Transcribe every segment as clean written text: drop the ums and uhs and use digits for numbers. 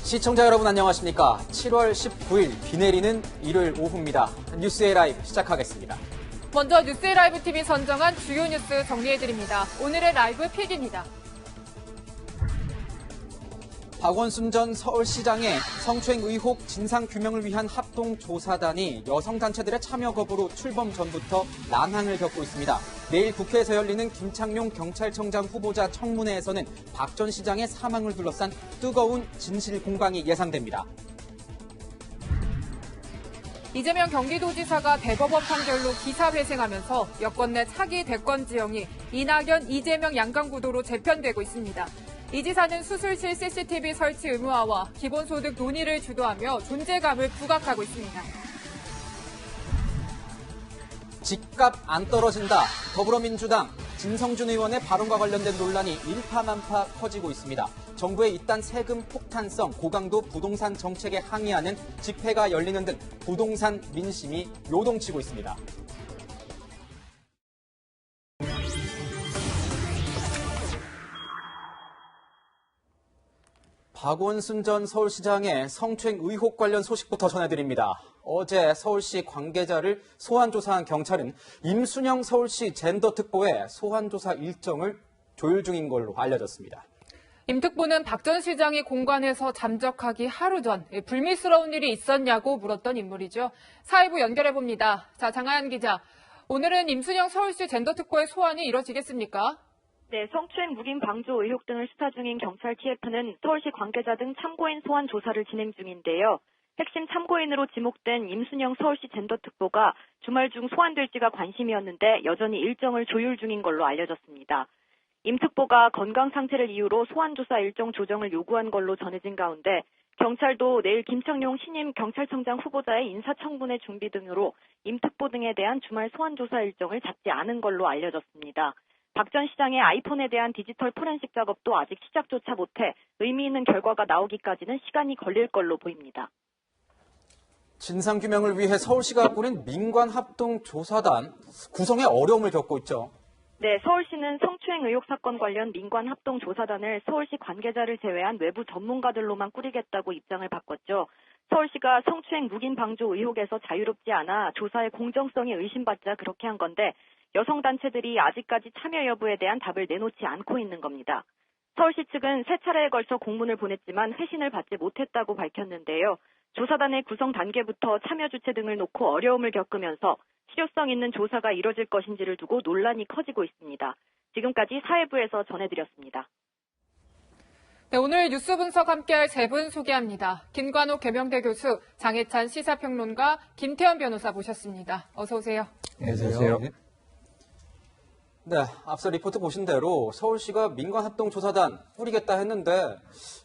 시청자 여러분 안녕하십니까? 7월 19일 비 내리는 일요일 오후입니다. 뉴스의 라이브 시작하겠습니다. 먼저 뉴스의 라이브 팀이 선정한 주요 뉴스 정리해드립니다. 오늘의 라이브 필기입니다. 박원순 전 서울시장의 성추행 의혹 진상규명을 위한 합동조사단이 여성단체들의 참여 거부로 출범 전부터 난항을 겪고 있습니다. 내일 국회에서 열리는 김창룡 경찰청장 후보자 청문회에서는 박 전 시장의 사망을 둘러싼 뜨거운 진실 공방이 예상됩니다. 이재명 경기도지사가 대법원 판결로 기사회생하면서 여권 내 차기 대권 지형이 이낙연, 이재명 양강구도로 재편되고 있습니다. 이 지사는 수술실 CCTV 설치 의무화와 기본소득 논의를 주도하며 존재감을 부각하고 있습니다. 집값 안 떨어진다. 더불어민주당 진성준 의원의 발언과 관련된 논란이 일파만파 커지고 있습니다. 정부의 이딴 세금 폭탄성 고강도 부동산 정책에 항의하는 집회가 열리는 등 부동산 민심이 요동치고 있습니다. 박원순 전 서울시장의 성추행 의혹 관련 소식부터 전해드립니다. 어제 서울시 관계자를 소환조사한 경찰은 임순영 서울시 젠더특보의 소환조사 일정을 조율 중인 걸로 알려졌습니다. 임 특보는 박 전 시장이 공관에서 잠적하기 하루 전 불미스러운 일이 있었냐고 물었던 인물이죠. 사회부 연결해봅니다. 자, 장하연 기자. 오늘은 임순영 서울시 젠더특보의 소환이 이뤄지겠습니까? 네, 성추행 묵인 방조 의혹 등을 수사 중인 경찰 TF는 서울시 관계자 등 참고인 소환 조사를 진행 중인데요. 핵심 참고인으로 지목된 임순영 서울시 젠더특보가 주말 중 소환될지가 관심이었는데 여전히 일정을 조율 중인 걸로 알려졌습니다. 임 특보가 건강 상태를 이유로 소환 조사 일정 조정을 요구한 걸로 전해진 가운데 경찰도 내일 김창룡 신임 경찰청장 후보자의 인사청문회 준비 등으로 임 특보 등에 대한 주말 소환 조사 일정을 잡지 않은 걸로 알려졌습니다. 박 전 시장의 아이폰에 대한 디지털 포렌식 작업도 아직 시작조차 못해 의미 있는 결과가 나오기까지는 시간이 걸릴 걸로 보입니다. 진상규명을 위해 서울시가 꾸린 민관합동조사단 구성에 어려움을 겪고 있죠. 네, 서울시는 성추행 의혹 사건 관련 민관합동조사단을 서울시 관계자를 제외한 외부 전문가들로만 꾸리겠다고 입장을 바꿨죠. 서울시가 성추행 묵인 방조 의혹에서 자유롭지 않아 조사의 공정성이 의심받자 그렇게 한 건데 여성단체들이 아직까지 참여 여부에 대한 답을 내놓지 않고 있는 겁니다. 서울시 측은 세 차례에 걸쳐 공문을 보냈지만 회신을 받지 못했다고 밝혔는데요. 조사단의 구성 단계부터 참여 주체 등을 놓고 어려움을 겪으면서 실효성 있는 조사가 이뤄질 것인지를 두고 논란이 커지고 있습니다. 지금까지 사회부에서 전해드렸습니다. 네, 오늘 뉴스 분석 함께할 세 분 소개합니다. 김관옥 계명대 교수, 장혜찬 시사평론가, 김태현 변호사 모셨습니다. 어서 오세요. 안녕하세요. 네, 앞서 리포트 보신 대로 서울시가 민관합동조사단 꾸리겠다 했는데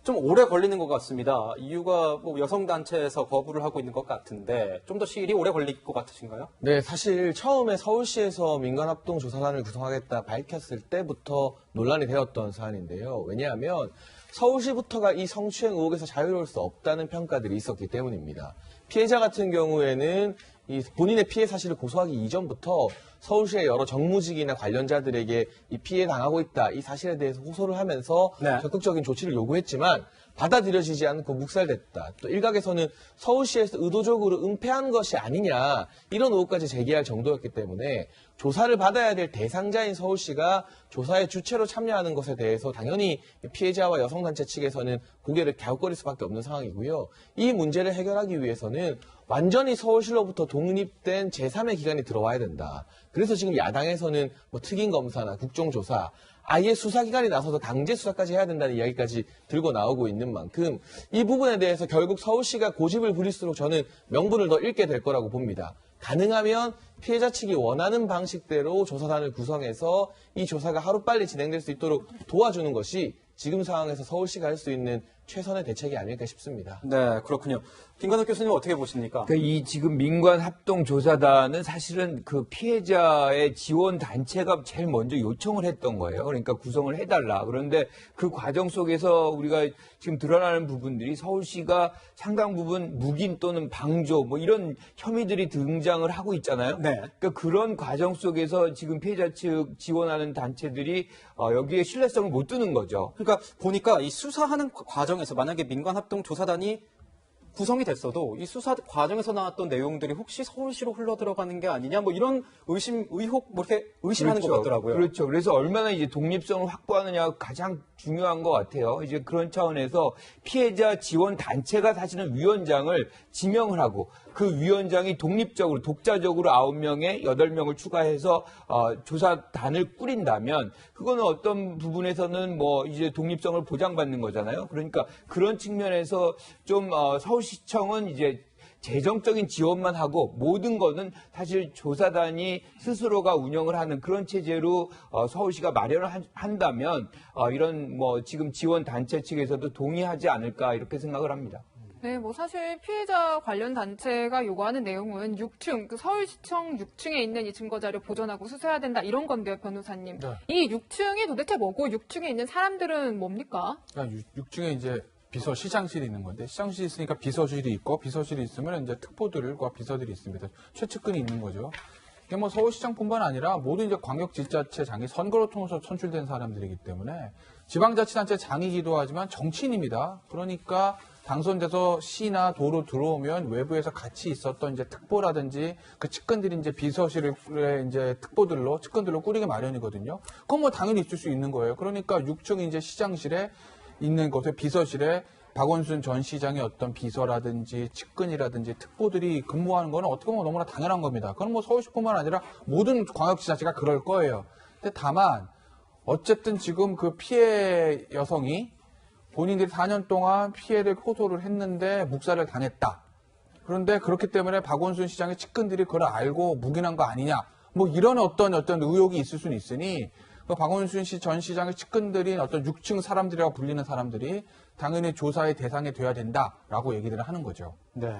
좀 오래 걸리는 것 같습니다. 이유가 뭐 여성단체에서 거부를 하고 있는 것 같은데 좀 더 시일이 오래 걸릴 것 같으신가요? 네, 사실 처음에 서울시에서 민관합동조사단을 구성하겠다 밝혔을 때부터 논란이 되었던 사안인데요. 왜냐하면 서울시부터가 이 성추행 의혹에서 자유로울 수 없다는 평가들이 있었기 때문입니다. 피해자 같은 경우에는 이 본인의 피해 사실을 고소하기 이전부터 서울시의 여러 정무직이나 관련자들에게 이 피해 당하고 있다, 이 사실에 대해서 호소를 하면서 네. 적극적인 조치를 요구했지만 받아들여지지 않고 묵살됐다. 또 일각에서는 서울시에서 의도적으로 은폐한 것이 아니냐, 이런 의혹까지 제기할 정도였기 때문에 조사를 받아야 될 대상자인 서울시가 조사의 주체로 참여하는 것에 대해서 당연히 피해자와 여성단체 측에서는 고개를 갸웃거릴 수밖에 없는 상황이고요. 이 문제를 해결하기 위해서는 완전히 서울시로부터 독립된 제3의 기관이 들어와야 된다. 그래서 지금 야당에서는 뭐 특임검사나 국정조사, 아예 수사기관이 나서서 강제 수사까지 해야 된다는 이야기까지 들고 나오고 있는 만큼 이 부분에 대해서 결국 서울시가 고집을 부릴수록 저는 명분을 더 잃게 될 거라고 봅니다. 가능하면 피해자 측이 원하는 방식대로 조사단을 구성해서 이 조사가 하루빨리 진행될 수 있도록 도와주는 것이 지금 상황에서 서울시가 할 수 있는 최선의 대책이 아닐까 싶습니다. 네, 그렇군요. 김관옥 교수님 어떻게 보십니까? 이 지금 민관합동조사단은 사실은 그 피해자의 지원 단체가 제일 먼저 요청을 했던 거예요. 그러니까 구성을 해달라. 그런데 그 과정 속에서 우리가 지금 드러나는 부분들이 서울시가 상당 부분 묵인 또는 방조 뭐 이런 혐의들이 등장을 하고 있잖아요. 네. 그러니까 그런 과정 속에서 지금 피해자 측 지원하는 단체들이 여기에 신뢰성을 못 두는 거죠. 그러니까 보니까 이 수사하는 과정 과정에서 만약에 민관합동조사단이 구성이 됐어도 이 수사 과정에서 나왔던 내용들이 혹시 서울시로 흘러 들어가는 게 아니냐 뭐 이런 의혹 뭐 이렇게 의심하는 것 같더라고요. 그렇죠. 그래서 얼마나 이제 독립성을 확보하느냐가 가장 중요한 것 같아요. 이제 그런 차원에서 피해자 지원 단체가 사실은 위원장을 지명을 하고 그 위원장이 독립적으로 독자적으로 9명에 8명을 추가해서 조사단을 꾸린다면 그거는 어떤 부분에서는 뭐 이제 독립성을 보장받는 거잖아요. 그러니까 그런 측면에서 좀 서울시청은 이제 재정적인 지원만 하고 모든 거는 사실 조사단이 스스로가 운영을 하는 그런 체제로 서울시가 마련을 한다면 이런 뭐 지금 지원 단체 측에서도 동의하지 않을까 이렇게 생각을 합니다. 네, 뭐 사실 피해자 관련 단체가 요구하는 내용은 6층, 그 서울시청 6층에 있는 이 증거자료 보존하고 수사해야 된다 이런 건데요, 변호사님. 네. 이 6층이 도대체 뭐고 6층에 있는 사람들은 뭡니까? 6층에 이제 비서시장실이 있는 건데 시장실이 있으니까 비서실이 있고 비서실이 있으면 이제 특보들과 비서들이 있습니다. 최측근이 있는 거죠. 이게 뭐 서울시장뿐만 아니라 모든 이제 광역지자체장이 선거를 통해서 선출된 사람들이기 때문에 지방자치단체 장이기도 하지만 정치인입니다. 그러니까 당선돼서 시나 도로 들어오면 외부에서 같이 있었던 이제 특보라든지 그 측근들이 이제 비서실에 이제 측근들로 꾸리게 마련이거든요. 그건 뭐 당연히 있을 수 있는 거예요. 그러니까 6층 이제 시장실에 있는 곳에 비서실에 박원순 전 시장의 어떤 비서라든지 측근이라든지 특보들이 근무하는 거는 어떻게 보면 너무나 당연한 겁니다. 그건 뭐 서울시뿐만 아니라 모든 광역지자체가 그럴 거예요. 근데 다만 어쨌든 지금 그 피해 여성이 본인들이 4년 동안 피해를 호소를 했는데 묵살을 당했다. 그런데 그렇기 때문에 박원순 시장의 측근들이 그걸 알고 묵인한 거 아니냐. 뭐 이런 어떤 의혹이 있을 수는 있으니 그 박원순 전 시장의 측근들인 어떤 6층 사람들이라고 불리는 사람들이 당연히 조사의 대상이 돼야 된다라고 얘기들을 하는 거죠. 네.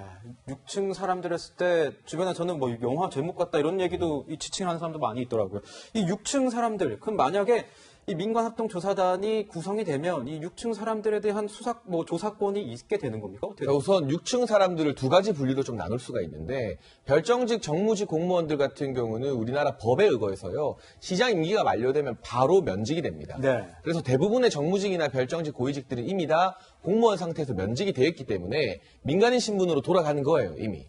6층 사람들 했을 때 주변에 저는 뭐 영화 제목 같다 이런 얘기도 이 지칭하는 사람도 많이 있더라고요. 이 6층 사람들, 그럼 만약에 이 민관합동조사단이 구성이 되면 이 6층 사람들에 대한 조사권이 있게 되는 겁니까? 어떻게 우선 6층 사람들을 두 가지 분류로 좀 나눌 수가 있는데 별정직 정무직 공무원들 같은 경우는 우리나라 법에 의거해서요. 시장 임기가 만료되면 바로 면직이 됩니다. 네. 그래서 대부분의 정무직이나 별정직 고위직들은 이미 다 공무원 상태에서 면직이 되어 있기 때문에 민간인 신분으로 돌아가는 거예요, 이미.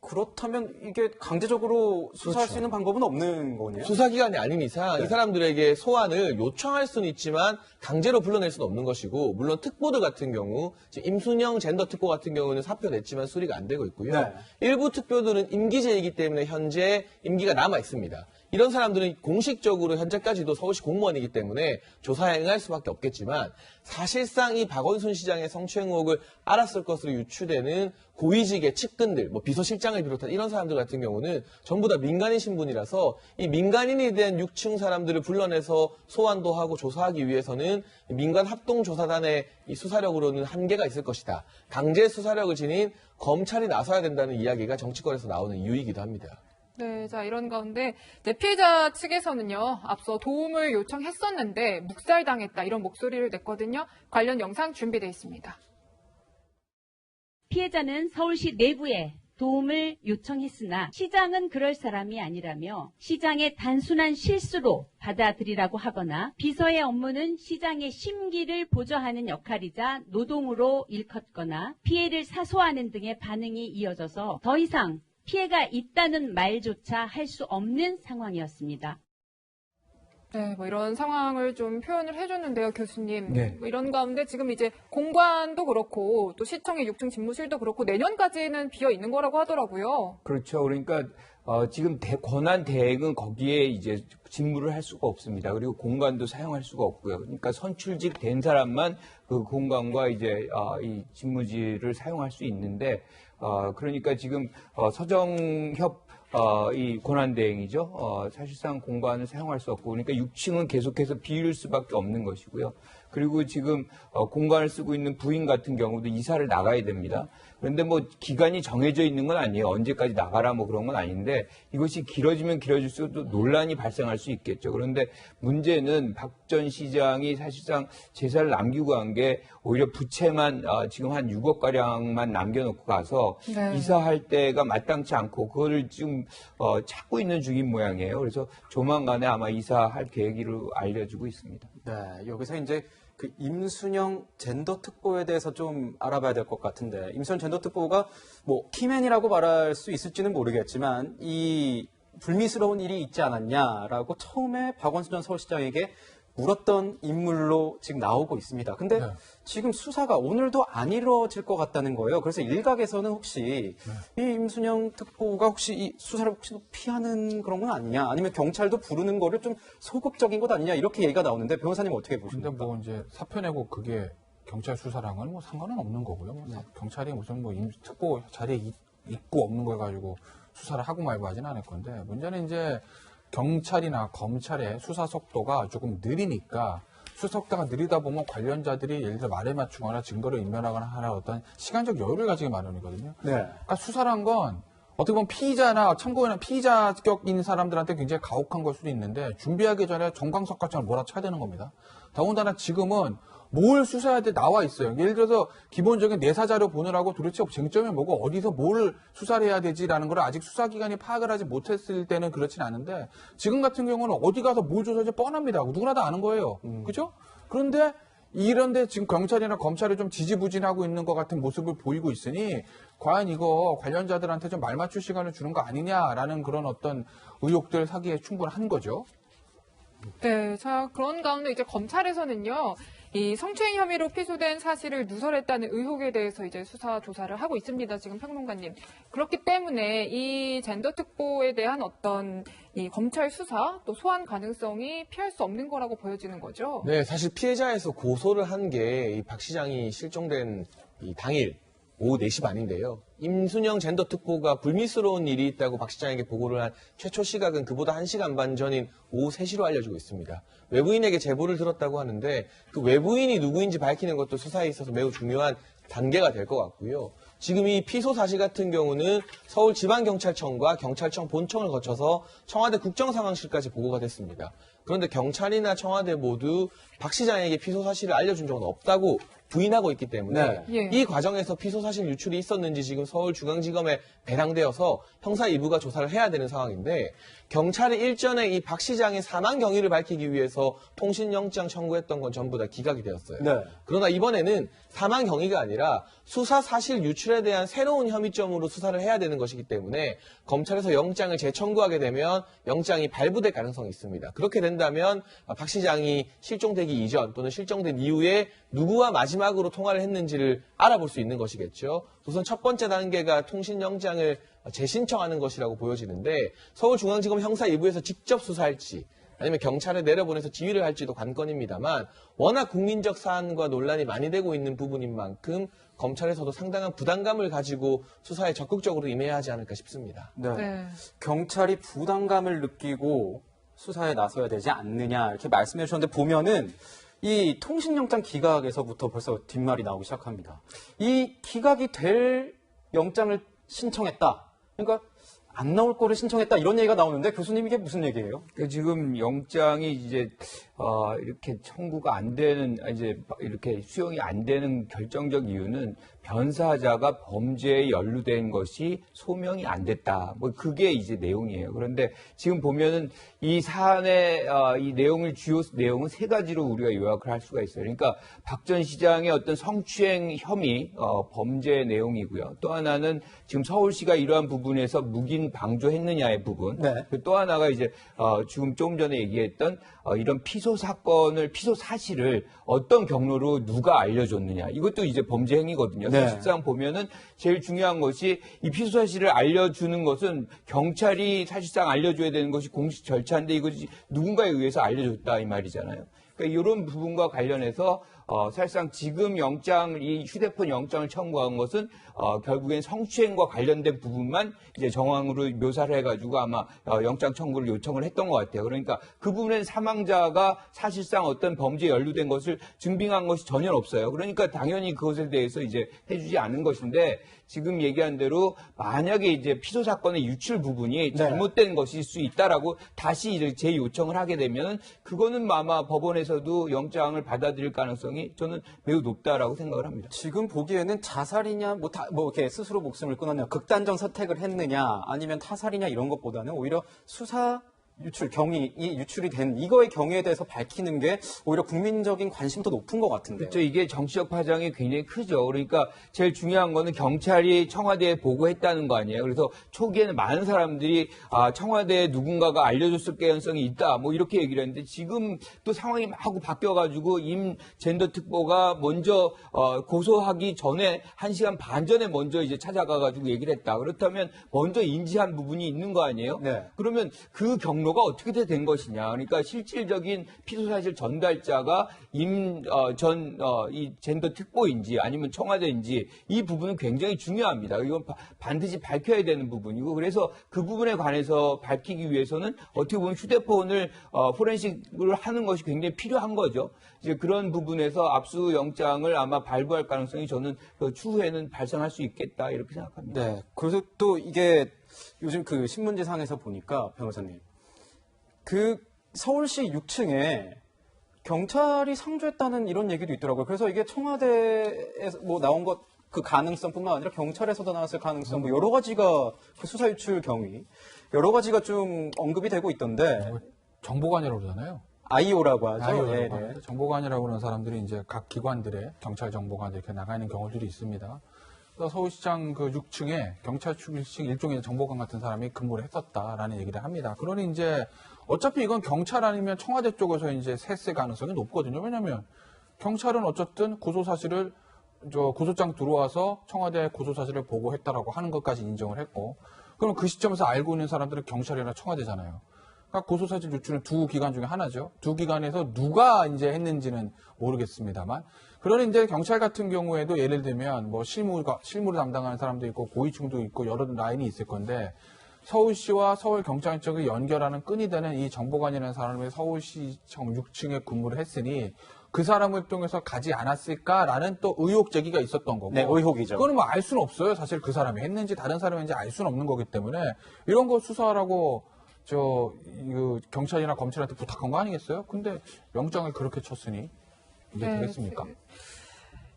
그렇다면 이게 강제적으로 수사할 수 있는 방법은 없는 거네요? 수사기관이 아닌 이상 이 사람들에게 소환을 요청할 수는 있지만 강제로 불러낼 수는 없는 것이고 물론 특보들 같은 경우 지금 임순영 젠더 특보 같은 경우는 사표냈지만 수리가 안 되고 있고요. 네. 일부 특보들은 임기제이기 때문에 현재 임기가 남아 있습니다. 이런 사람들은 공식적으로 현재까지도 서울시 공무원이기 때문에 조사에 응할 수밖에 없겠지만 사실상 이 박원순 시장의 성추행 의혹을 알았을 것으로 유추되는 고위직의 측근들, 뭐 비서실장을 비롯한 이런 사람들 같은 경우는 전부 다 민간인 신분이라서 이 민간인에 대한 6층 사람들을 불러내서 소환도 하고 조사하기 위해서는 민간 합동조사단의 이 수사력으로는 한계가 있을 것이다. 강제 수사력을 지닌 검찰이 나서야 된다는 이야기가 정치권에서 나오는 이유이기도 합니다. 네, 자, 이런 가운데 피해자 측에서는요, 앞서 도움을 요청했었는데 묵살당했다 이런 목소리를 냈거든요. 관련 영상 준비되어 있습니다. 피해자는 서울시 내부에 도움을 요청했으나 시장은 그럴 사람이 아니라며 시장의 단순한 실수로 받아들이라고 하거나 비서의 업무는 시장의 심기를 보좌하는 역할이자 노동으로 일컫거나 피해를 사소하는 등의 반응이 이어져서 더 이상 피해가 있다는 말조차 할 수 없는 상황이었습니다. 네, 뭐 이런 상황을 좀 표현을 해줬는데요, 교수님. 네. 뭐 이런 가운데 지금 이제 공관도 그렇고 또 시청의 6층 집무실도 그렇고 내년까지는 비어 있는 거라고 하더라고요. 그렇죠. 그러니까 지금 권한 대행은 거기에 이제 직무를 할 수가 없습니다. 그리고 공간도 사용할 수가 없고요. 그러니까 선출직 된 사람만 그 공간과 이제 이 집무실을 사용할 수 있는데 그러니까 지금 서정협 이 권한대행이죠. 사실상 공간을 사용할 수 없고, 그러니까 6층은 계속해서 비울 수밖에 없는 것이고요. 그리고 지금 공간을 쓰고 있는 부인 같은 경우도 이사를 나가야 됩니다. 그런데 뭐 기간이 정해져 있는 건 아니에요. 언제까지 나가라 뭐 그런 건 아닌데 이것이 길어지면 길어질수록 또 논란이 발생할 수 있겠죠. 그런데 문제는 박 전 시장이 사실상 재산을 남기고 간 게 오히려 부채만 지금 한 6억 가량만 남겨놓고 가서 네. 이사할 때가 마땅치 않고 그거를 지금 찾고 있는 중인 모양이에요. 그래서 조만간에 아마 이사할 계획으로 알려지고 있습니다. 네, 여기서 이제 그 임순영 젠더 특보에 대해서 좀 알아봐야 될 것 같은데, 임순영 젠더 특보가 뭐 키맨이라고 말할 수 있을지는 모르겠지만 이 불미스러운 일이 있지 않았냐라고 처음에 박원순 전 서울시장에게 물었던 인물로 지금 나오고 있습니다. 근데 네. 지금 수사가 오늘도 안 이루어질 것 같다는 거예요. 그래서 일각에서는 혹시 이 임순영 특보가 혹시 이 수사를 혹시 피하는 그런 건 아니냐, 아니면 경찰도 부르는 거를 좀 소극적인 것 아니냐, 이렇게 얘기가 나오는데 변호사님 어떻게 보십니까? 근데 뭐 이제 사표 내고 그게 경찰 수사랑은 뭐 상관은 없는 거고요. 뭐 경찰이 무슨 뭐 특보 자리에 있고 없는 거 가지고 수사를 하고 말고 하진 않을 건데, 문제는 이제 경찰이나 검찰의 수사 속도가 조금 느리니까, 수사 속도가 느리다 보면 관련자들이 예를 들어 말에 맞추거나 증거를 인멸하거나 하는 어떤 시간적 여유를 가지기 마련이거든요. 네. 그러니까 수사란 건 어떻게 보면 피의자나 참고인이나 피의자격인 사람들한테 굉장히 가혹한 걸 수도 있는데, 준비하기 전에 정광석같이 몰아쳐야 되는 겁니다. 더군다나 지금은 뭘 수사해야 돼 나와 있어요. 예를 들어서 기본적인 내사 자료 보느라고 도대체 쟁점이 뭐고 어디서 뭘 수사를 해야 되지라는 걸 아직 수사기관이 파악을 하지 못했을 때는 그렇진 않은데, 지금 같은 경우는 어디 가서 뭘 조사할지 뻔합니다. 누구나 다 아는 거예요. 그죠? 그런데 이런데 지금 경찰이나 검찰이 좀 지지부진하고 있는 것 같은 모습을 보이고 있으니, 과연 이거 관련자들한테 좀 말 맞출 시간을 주는 거 아니냐라는 그런 어떤 의혹들 사기에 충분한 거죠. 네, 자, 그런 가운데 이제 검찰에서는요, 이 성추행 혐의로 피소된 사실을 누설했다는 의혹에 대해서 이제 수사 조사를 하고 있습니다. 지금 평론가님. 그렇기 때문에 이 젠더 특보에 대한 어떤 이 검찰 수사 또 소환 가능성이 피할 수 없는 거라고 보여지는 거죠. 네, 사실 피해자에서 고소를 한 게 박 시장이 실종된 이 당일 오후 4시 반인데요. 임순영 젠더 특보가 불미스러운 일이 있다고 박 시장에게 보고를 한 최초 시각은 그보다 1시간 반 전인 오후 3시로 알려지고 있습니다. 외부인에게 제보를 들었다고 하는데, 그 외부인이 누구인지 밝히는 것도 수사에 있어서 매우 중요한 단계가 될 것 같고요. 지금 이 피소 사실 같은 경우는 서울지방경찰청과 경찰청 본청을 거쳐서 청와대 국정상황실까지 보고가 됐습니다. 그런데 경찰이나 청와대 모두 박 시장에게 피소 사실을 알려준 적은 없다고 부인하고 있기 때문에 네. 예. 이 과정에서 피소 사실 유출이 있었는지 지금 서울중앙지검에 배당되어서 형사 2부가 조사를 해야 되는 상황인데, 경찰이 일전에 이 박 시장의 사망 경위를 밝히기 위해서 통신영장 청구했던 건 전부 다 기각이 되었어요. 네. 그러나 이번에는 사망 경위가 아니라 수사 사실 유출에 대한 새로운 혐의점으로 수사를 해야 되는 것이기 때문에 검찰에서 영장을 재청구하게 되면 영장이 발부될 가능성이 있습니다. 그렇게 된다면 박 시장이 실종되기 이전 또는 실종된 이후에 누구와 마지막으로 통화를 했는지를 알아볼 수 있는 것이겠죠. 우선 첫 번째 단계가 통신영장을 재신청하는 것이라고 보여지는데, 서울중앙지검 형사 2부에서 직접 수사할지 아니면 경찰에 내려보내서 지휘를 할지도 관건입니다만, 워낙 국민적 사안과 논란이 많이 되고 있는 부분인 만큼 검찰에서도 상당한 부담감을 가지고 수사에 적극적으로 임해야 하지 않을까 싶습니다. 네. 네. 경찰이 부담감을 느끼고 수사에 나서야 되지 않느냐, 이렇게 말씀해 주셨는데, 보면은 이 통신영장 기각에서부터 벌써 뒷말이 나오기 시작합니다. 이 기각이 될 영장을 신청했다. 그러니까 안 나올 거를 신청했다, 이런 얘기가 나오는데, 교수님 이게 무슨 얘기예요? 그러니까 지금 영장이 이제 이렇게 청구가 안 되는, 이제 이렇게 수용이 안 되는 결정적 이유는 변사자가 범죄에 연루된 것이 소명이 안 됐다. 뭐 그게 이제 내용이에요. 그런데 지금 보면은 이 사안의 이 내용을 주요 내용은 세 가지로 우리가 요약을 할 수가 있어요. 그러니까 박 전 시장의 어떤 성추행 혐의 범죄 내용이고요. 또 하나는 지금 서울시가 이러한 부분에서 묵인 방조했느냐의 부분. 네. 또 하나가 이제 지금 조금 전에 얘기했던 이런 피소 사건을, 피소 사실을 어떤 경로로 누가 알려줬느냐. 이것도 이제 범죄 행위거든요. 네. 사실상 보면은 제일 중요한 것이 이 피소 사실을 알려주는 것은 경찰이 사실상 알려줘야 되는 것이 공식 절차인데, 이것이 누군가에 의해서 알려줬다 이 말이잖아요. 그러니까 이런 부분과 관련해서 사실상 지금 이 휴대폰 영장을 청구한 것은 결국엔 성추행과 관련된 부분만 이제 정황으로 묘사를 해가지고 아마 영장 청구를 요청을 했던 것 같아요. 그러니까 그 부분엔 사망자가 사실상 어떤 범죄에 연루된 것을 증빙한 것이 전혀 없어요. 그러니까 당연히 그것에 대해서 이제 해주지 않은 것인데, 지금 얘기한 대로 만약에 이제 피소 사건의 유출 부분이 잘못된 것일 수 있다라고 다시 이제 재요청을 하게 되면, 그거는 아마 법원에서도 영장을 받아들일 가능성이 저는 매우 높다라고 생각을 합니다. 지금 보기에는 자살이냐, 뭐 이렇게 스스로 목숨을 끊었냐, 극단적 선택을 했느냐, 아니면 타살이냐, 이런 것보다는 오히려 수사 유출이 된 이거의 경위에 대해서 밝히는 게 오히려 국민적인 관심도 높은 것 같은데요. 그렇죠. 이게 정치적 파장이 굉장히 크죠. 그러니까 제일 중요한 거는 경찰이 청와대에 보고했다는 거 아니에요. 그래서 초기에는 많은 사람들이 청와대에 누군가가 알려줬을 가능성이 있다. 뭐 이렇게 얘기를 했는데 지금 또 상황이 막 바뀌어가지고 임 젠더 특보가 먼저 고소하기 전에 1시간 반 전에 먼저 이제 찾아가가지고 얘기를 했다. 그렇다면 먼저 인지한 부분이 있는 거 아니에요? 네. 그러면 그 경로가 어떻게 된 것이냐. 그러니까 실질적인 피소사실 전달자가 이 젠더 특보인지 아니면 청와대인지 이 부분은 굉장히 중요합니다. 이건 반드시 밝혀야 되는 부분이고 그래서 그 부분에 관해서 밝히기 위해서는 어떻게 보면 휴대폰을 포렌식을 하는 것이 굉장히 필요한 거죠. 이제 그런 부분에서 압수영장을 아마 발부할 가능성이 저는 추후에는 발생할 수 있겠다 이렇게 생각합니다. 네. 그래서 또 이게 요즘 그 신문지상에서 보니까 변호사님 그 서울시 6층에 경찰이 상주했다는 이런 얘기도 있더라고요. 그래서 이게 청와대에서 뭐 나온 것 그 가능성뿐만 아니라 경찰에서도 나왔을 가능성 뭐 여러 가지가 그 수사 유출 경위 여러 가지가 좀 언급이 되고 있던데 정보관이라고 그러잖아요. IO라고 하죠. 아이오라고 네, 하는데 정보관이라고 그러는 사람들이 이제 각 기관들의 경찰 정보관 이렇게 나가 있는 경우들이 있습니다. 그래서 서울시장 그 6층에 경찰 출신 일종의 정보관 같은 사람이 근무를 했었다라는 얘기를 합니다. 그러니 이제 어차피 이건 경찰 아니면 청와대 쪽에서 이제 셌을 가능성이 높거든요. 왜냐하면 경찰은 어쨌든 고소사실을 고소장 들어와서 청와대 고소사실을 보고했다라고 하는 것까지 인정을 했고, 그럼 그 시점에서 알고 있는 사람들은 경찰이나 청와대잖아요. 그러니까 고소사실 유출은 두 기관 중에 하나죠. 두 기관에서 누가 이제 했는지는 모르겠습니다만, 그러니 이제 경찰 같은 경우에도 예를 들면 뭐 실무를 담당하는 사람도 있고 고위층도 있고 여러 라인이 있을 건데, 서울시와 서울경찰청을 연결하는 끈이 되는 이 정보관이라는 사람이 서울시청 6층에 근무를 했으니 그 사람을 통해서 가지 않았을까라는 또 의혹 제기가 있었던 거고. 네, 의혹이죠. 그거는 뭐 알 수는 없어요. 사실 그 사람이 했는지 다른 사람이 했는지 알 수는 없는 거기 때문에 이런 거 수사하라고 경찰이나 검찰한테 부탁한 거 아니겠어요? 근데 영장을 그렇게 쳤으니 이게 네, 되겠습니까?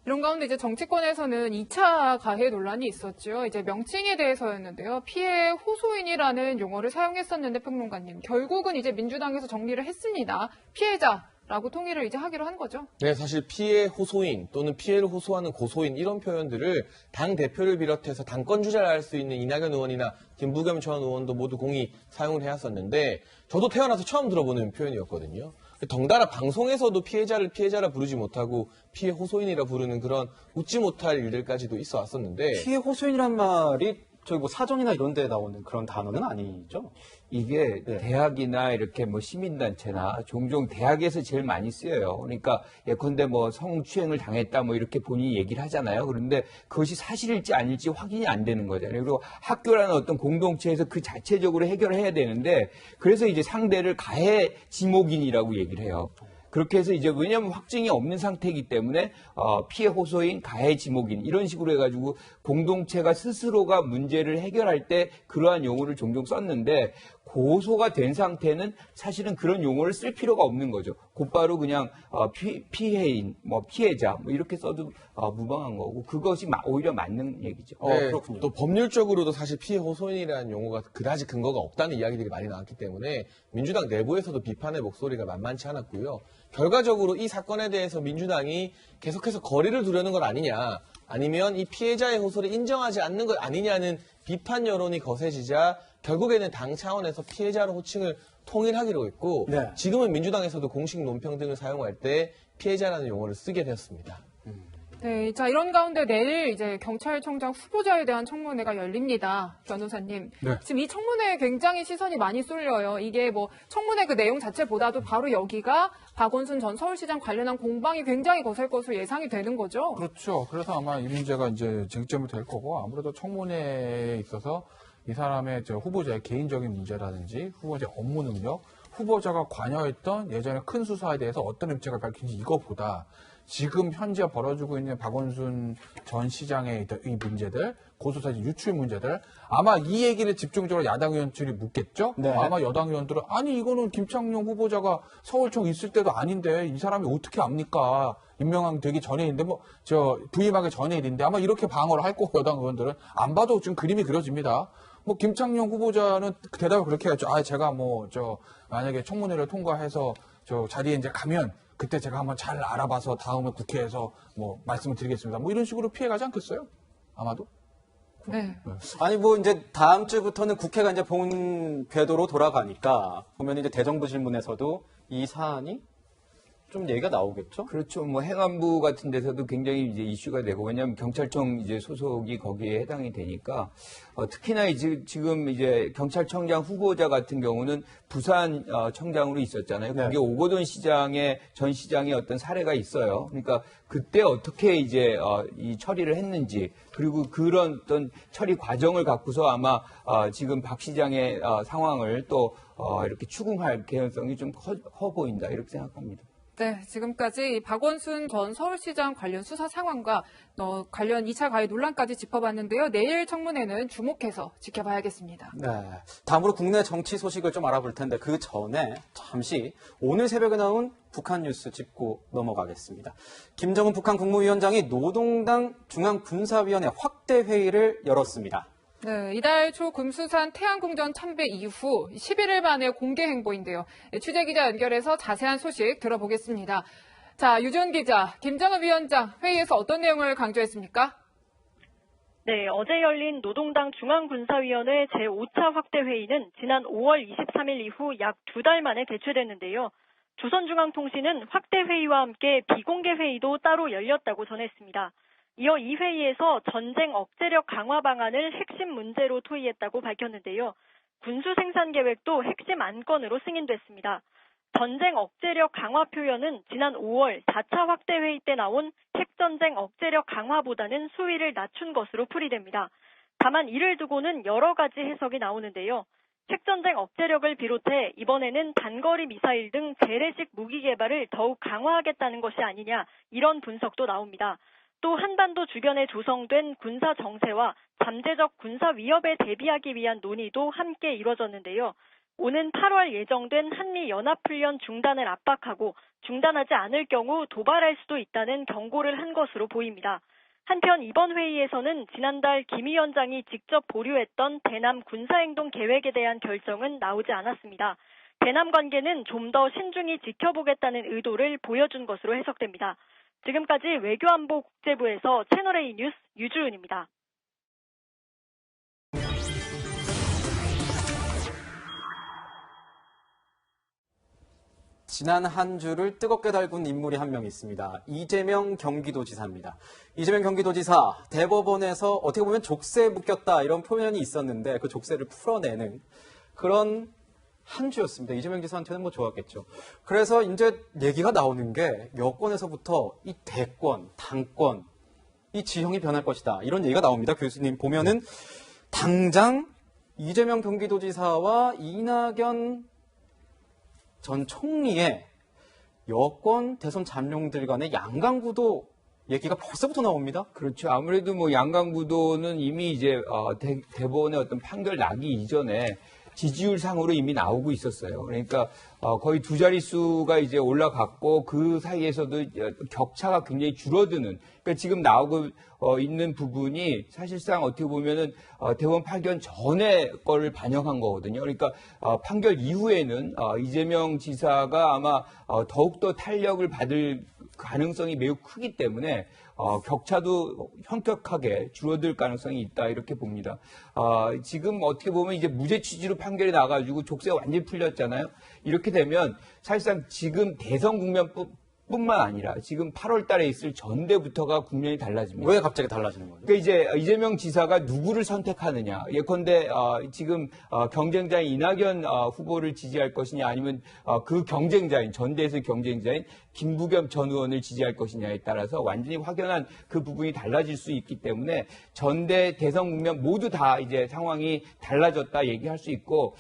이런 가운데 이제 정치권에서는 2차 가해 논란이 있었죠. 이제 명칭에 대해서였는데요. 피해 호소인이라는 용어를 사용했었는데 평론가님 결국은 이제 민주당에서 정리를 했습니다. 피해자라고 통일을 이제 하기로 한 거죠. 네, 사실 피해 호소인 또는 피해를 호소하는 고소인 이런 표현들을 당 대표를 비롯해서 당권 주자를 할 수 있는 이낙연 의원이나 김부겸 전 의원도 모두 공히 사용을 해왔었는데 저도 태어나서 처음 들어보는 표현이었거든요. 덩달아 방송에서도 피해자를 피해자라 부르지 못하고 피해 호소인이라 부르는 그런 웃지 못할 일들까지도 있어 왔었는데 피해 호소인이란 말이 저희 뭐 사전이나 이런 데 나오는 그런 단어는 아니죠? 이게 네. 대학이나 이렇게 뭐 시민단체나 종종 대학에서 제일 많이 쓰여요. 그러니까 예컨대 뭐 성추행을 당했다 뭐 이렇게 본인이 얘기를 하잖아요. 그런데 그것이 사실일지 아닐지 확인이 안 되는 거잖아요. 그리고 학교라는 어떤 공동체에서 그 자체적으로 해결을 해야 되는데 그래서 이제 상대를 가해 지목인이라고 얘기를 해요. 그렇게 해서 이제 왜냐하면 확증이 없는 상태이기 때문에 피해 호소인, 가해 지목인 이런 식으로 해가지고 공동체가 스스로가 문제를 해결할 때 그러한 용어를 종종 썼는데 고소가 된 상태는 사실은 그런 용어를 쓸 필요가 없는 거죠. 곧바로 그냥 피해인, 뭐 피해자 뭐 이렇게 써도 무방한 거고 그것이 오히려 맞는 얘기죠. 네, 그렇군요. 또 법률적으로도 사실 피해 호소인이라는 용어가 그다지 근거가 없다는 이야기들이 많이 나왔기 때문에 민주당 내부에서도 비판의 목소리가 만만치 않았고요. 결과적으로 이 사건에 대해서 민주당이 계속해서 거리를 두려는 것 아니냐 아니면 이 피해자의 호소를 인정하지 않는 것 아니냐는 비판 여론이 거세지자 결국에는 당 차원에서 피해자로 호칭을 통일하기로 했고 네. 지금은 민주당에서도 공식 논평 등을 사용할 때 피해자라는 용어를 쓰게 되었습니다. 네, 자 이런 가운데 내일 이제 경찰청장 후보자에 대한 청문회가 열립니다, 변호사님. 네. 지금 이 청문회에 굉장히 시선이 많이 쏠려요. 이게 뭐 청문회 그 내용 자체보다도 바로 여기가 박원순 전 서울시장 관련한 공방이 굉장히 거셀 것으로 예상이 되는 거죠. 그렇죠. 그래서 아마 이 문제가 이제 쟁점이 될 거고 아무래도 청문회에 있어서 이 사람의 후보자의 개인적인 문제라든지 후보자의 업무 능력, 후보자가 관여했던 예전에 큰 수사에 대해서 어떤 입장을 밝힌지 이거보다 지금 현재 벌어지고 있는 박원순 전 시장의 이 문제들, 고소사실 유출 문제들 아마 이 얘기를 집중적으로 야당 의원들이 묻겠죠. 네. 아마 여당 의원들은 아니 이거는 김창룡 후보자가 서울청 있을 때도 아닌데 이 사람이 어떻게 압니까? 임명하기 되기 전에 일인데 부임하기 전에 일인데 아마 이렇게 방어를 할 거고 여당 의원들은 안 봐도 지금 그림이 그려집니다. 뭐 김창룡 후보자는 대답을 그렇게 했죠. 제가 만약에 청문회를 통과해서 저 자리에 이제 가면 그때 제가 한번 잘 알아봐서 다음에 국회에서 뭐 말씀을 드리겠습니다. 뭐 이런 식으로 피해가지 않겠어요? 아마도? 네. 아니 뭐 이제 다음 주부터는 국회가 이제 본 궤도로 돌아가니까 보면 이제 대정부 질문에서도 이 사안이 좀 얘기가 나오겠죠? 그렇죠. 뭐 행안부 같은 데서도 굉장히 이제 이슈가 되고, 왜냐하면 경찰청 이제 소속이 거기에 해당이 되니까, 특히나 지금 이제 경찰청장 후보자 같은 경우는 부산 청장으로 있었잖아요. 네. 그게 오거돈 전 시장의 어떤 사례가 있어요. 그러니까 그때 어떻게 이제 이 처리를 했는지, 그리고 그런 어떤 처리 과정을 갖고서 아마 지금 박 시장의 상황을 또 이렇게 추궁할 개연성이 좀 커 보인다, 이렇게 생각합니다. 네, 지금까지 박원순 전 서울시장 관련 수사 상황과 관련 2차 가해 논란까지 짚어봤는데요. 내일 청문회는 주목해서 지켜봐야겠습니다. 네. 다음으로 국내 정치 소식을 좀 알아볼 텐데 그 전에 잠시 오늘 새벽에 나온 북한 뉴스 짚고 넘어가겠습니다. 김정은 북한 국무위원장이 노동당 중앙군사위원회 확대 회의를 열었습니다. 네, 이달 초 금수산 태안궁전 참배 이후 11일 만에 공개 행보인데요. 취재기자 연결해서 자세한 소식 들어보겠습니다. 자, 유준 기자, 김정은 위원장 회의에서 어떤 내용을 강조했습니까? 네, 어제 열린 노동당 중앙군사위원회 제5차 확대 회의는 지난 5월 23일 이후 약 2달 만에 개최됐는데요. 조선중앙통신은 확대 회의와 함께 비공개 회의도 따로 열렸다고 전했습니다. 이어 이 회의에서 전쟁 억제력 강화 방안을 핵심 문제로 토의했다고 밝혔는데요. 군수 생산 계획도 핵심 안건으로 승인됐습니다. 전쟁 억제력 강화 표현은 지난 5월 4차 확대 회의 때 나온 핵전쟁 억제력 강화보다는 수위를 낮춘 것으로 풀이됩니다. 다만 이를 두고는 여러 가지 해석이 나오는데요. 핵전쟁 억제력을 비롯해 이번에는 단거리 미사일 등 재래식 무기 개발을 더욱 강화하겠다는 것이 아니냐, 이런 분석도 나옵니다. 또 한반도 주변에 조성된 군사 정세와 잠재적 군사 위협에 대비하기 위한 논의도 함께 이뤄졌는데요. 오는 8월 예정된 한미 연합훈련 중단을 압박하고 중단하지 않을 경우 도발할 수도 있다는 경고를 한 것으로 보입니다. 한편 이번 회의에서는 지난달 김 위원장이 직접 보류했던 대남 군사행동 계획에 대한 결정은 나오지 않았습니다. 대남 관계는 좀 더 신중히 지켜보겠다는 의도를 보여준 것으로 해석됩니다. 지금까지 외교안보국제부에서 채널A 뉴스 유주은입니다. 지난 한 주를 뜨겁게 달군 인물이 한 명 있습니다. 이재명 경기도지사입니다. 이재명 경기도지사, 대법원에서 어떻게 보면 족쇄에 묶였다 이런 표현이 있었는데 그 족쇄를 풀어내는 그런 한 주였습니다. 이재명 지사한테는 뭐 좋았겠죠. 그래서 이제 얘기가 나오는 게 여권에서부터 이 대권, 당권, 이 지형이 변할 것이다. 이런 얘기가 나옵니다. 교수님 보면은 당장 이재명 경기도지사와 이낙연 전 총리의 여권 대선 잠룡들 간의 양강구도 얘기가 벌써부터 나옵니다. 그렇죠. 아무래도 뭐 양강구도는 이미 이제 대법원의 어떤 판결 나기 이전에 지지율 상으로 이미 나오고 있었어요. 그러니까 거의 두 자릿수가 이제 올라갔고 그 사이에서도 격차가 굉장히 줄어드는. 그러니까 지금 나오고 있는 부분이 사실상 어떻게 보면은 대법원 판결 전에 거를 반영한 거거든요. 그러니까 판결 이후에는 이재명 지사가 아마 더욱더 탄력을 받을 가능성이 매우 크기 때문에 격차도 현격하게 줄어들 가능성이 있다 이렇게 봅니다. 지금 어떻게 보면 이제 무죄 취지로 판결이 나가지고 족쇄가 완전히 풀렸잖아요. 이렇게 되면 사실상 지금 대선 국면뿐만 아니라 지금 8월 달에 있을 전대부터가 국면이 달라집니다. 왜 갑자기 달라지는 거죠? 그러니까 이제 이재명 지사가 누구를 선택하느냐. 예컨대 지금 경쟁자인 이낙연 후보를 지지할 것이냐 아니면 그 경쟁자인 전대에서 경쟁자인 김부겸 전 의원을 지지할 것이냐에 따라서 완전히 확연한 그 부분이 달라질 수 있기 때문에 전대 대선 국면 모두 다 이제 상황이 달라졌다 얘기할 수 있고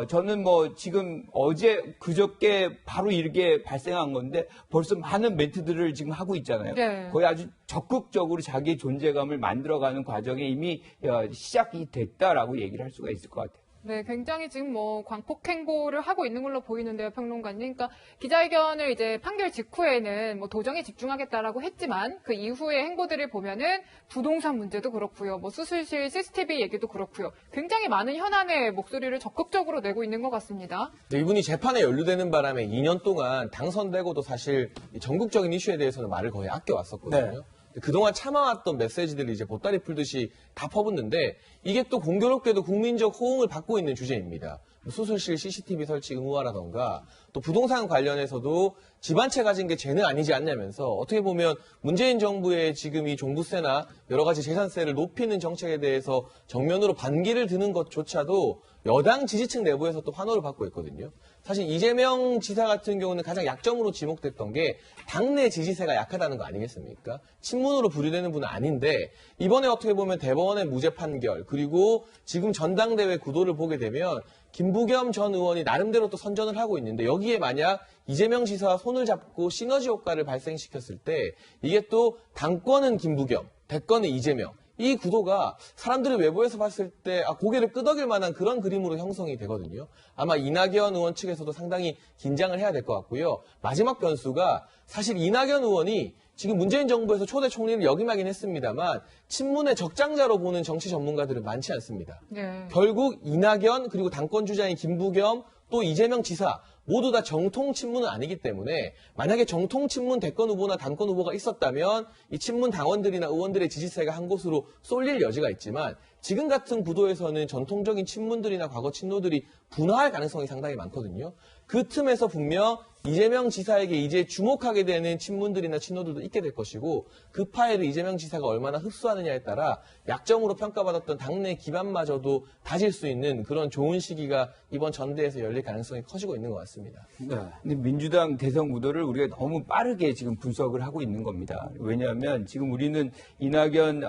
저는 뭐 지금 어제 그저께 바로 이렇게 발생한 건데 벌써 많은 멘트들을 지금 하고 있잖아요. 네. 거의 아주 적극적으로 자기의 존재감을 만들어가는 과정에 이미 시작이 됐다라고 얘기를 할 수가 있을 것 같아요. 네, 굉장히 지금 뭐 광폭행보를 하고 있는 걸로 보이는데요, 평론가님. 그러니까 기자회견을 이제 판결 직후에는 뭐 도정에 집중하겠다라고 했지만 그 이후의 행보들을 보면은 부동산 문제도 그렇고요, 뭐 수술실 CCTV 얘기도 그렇고요. 굉장히 많은 현안의 목소리를 적극적으로 내고 있는 것 같습니다. 네, 이분이 재판에 연루되는 바람에 2년 동안 당선되고도 사실 이 전국적인 이슈에 대해서는 말을 거의 아껴왔었거든요. 네. 그동안 참아왔던 메시지들이 이제 보따리 풀듯이 다 퍼붓는데 이게 또 공교롭게도 국민적 호응을 받고 있는 주제입니다. 수술실 CCTV 설치 의무화라던가 또 부동산 관련해서도 집안채 가진 게 죄는 아니지 않냐면서 어떻게 보면 문재인 정부의 지금 이 종부세나 여러 가지 재산세를 높이는 정책에 대해서 정면으로 반기를 드는 것조차도 여당 지지층 내부에서 또 환호를 받고 있거든요. 사실 이재명 지사 같은 경우는 가장 약점으로 지목됐던 게 당내 지지세가 약하다는 거 아니겠습니까? 친문으로 분류되는 분은 아닌데 이번에 어떻게 보면 대법원의 무죄 판결 그리고 지금 전당대회 구도를 보게 되면 김부겸 전 의원이 나름대로 또 선전을 하고 있는데 여기에 만약 이재명 지사와 손을 잡고 시너지 효과를 발생시켰을 때 이게 또 당권은 김부겸, 대권은 이재명 이 구도가 사람들이 외부에서 봤을 때 고개를 끄덕일 만한 그런 그림으로 형성이 되거든요. 아마 이낙연 의원 측에서도 상당히 긴장을 해야 될 것 같고요. 마지막 변수가 사실 이낙연 의원이 지금 문재인 정부에서 초대 총리를 역임하긴 했습니다만 친문의 적장자로 보는 정치 전문가들은 많지 않습니다. 네. 결국 이낙연 그리고 당권 주자인 김부겸 또 이재명 지사 모두 다 정통 친문은 아니기 때문에 만약에 정통 친문 대권 후보나 당권 후보가 있었다면 이 친문 당원들이나 의원들의 지지세가 한 곳으로 쏠릴 여지가 있지만 지금 같은 구도에서는 전통적인 친문들이나 과거 친노들이 분화할 가능성이 상당히 많거든요. 그 틈에서 분명 이재명 지사에게 이제 주목하게 되는 친문들이나 친노들도 있게 될 것이고 그 파일을 이재명 지사가 얼마나 흡수하느냐에 따라 약점으로 평가받았던 당내 기반마저도 다질 수 있는 그런 좋은 시기가 이번 전대에서 열릴 가능성이 커지고 있는 것 같습니다. 네. 근데 민주당 대선 구도를 우리가 너무 빠르게 지금 분석을 하고 있는 겁니다. 왜냐하면 지금 우리는 이낙연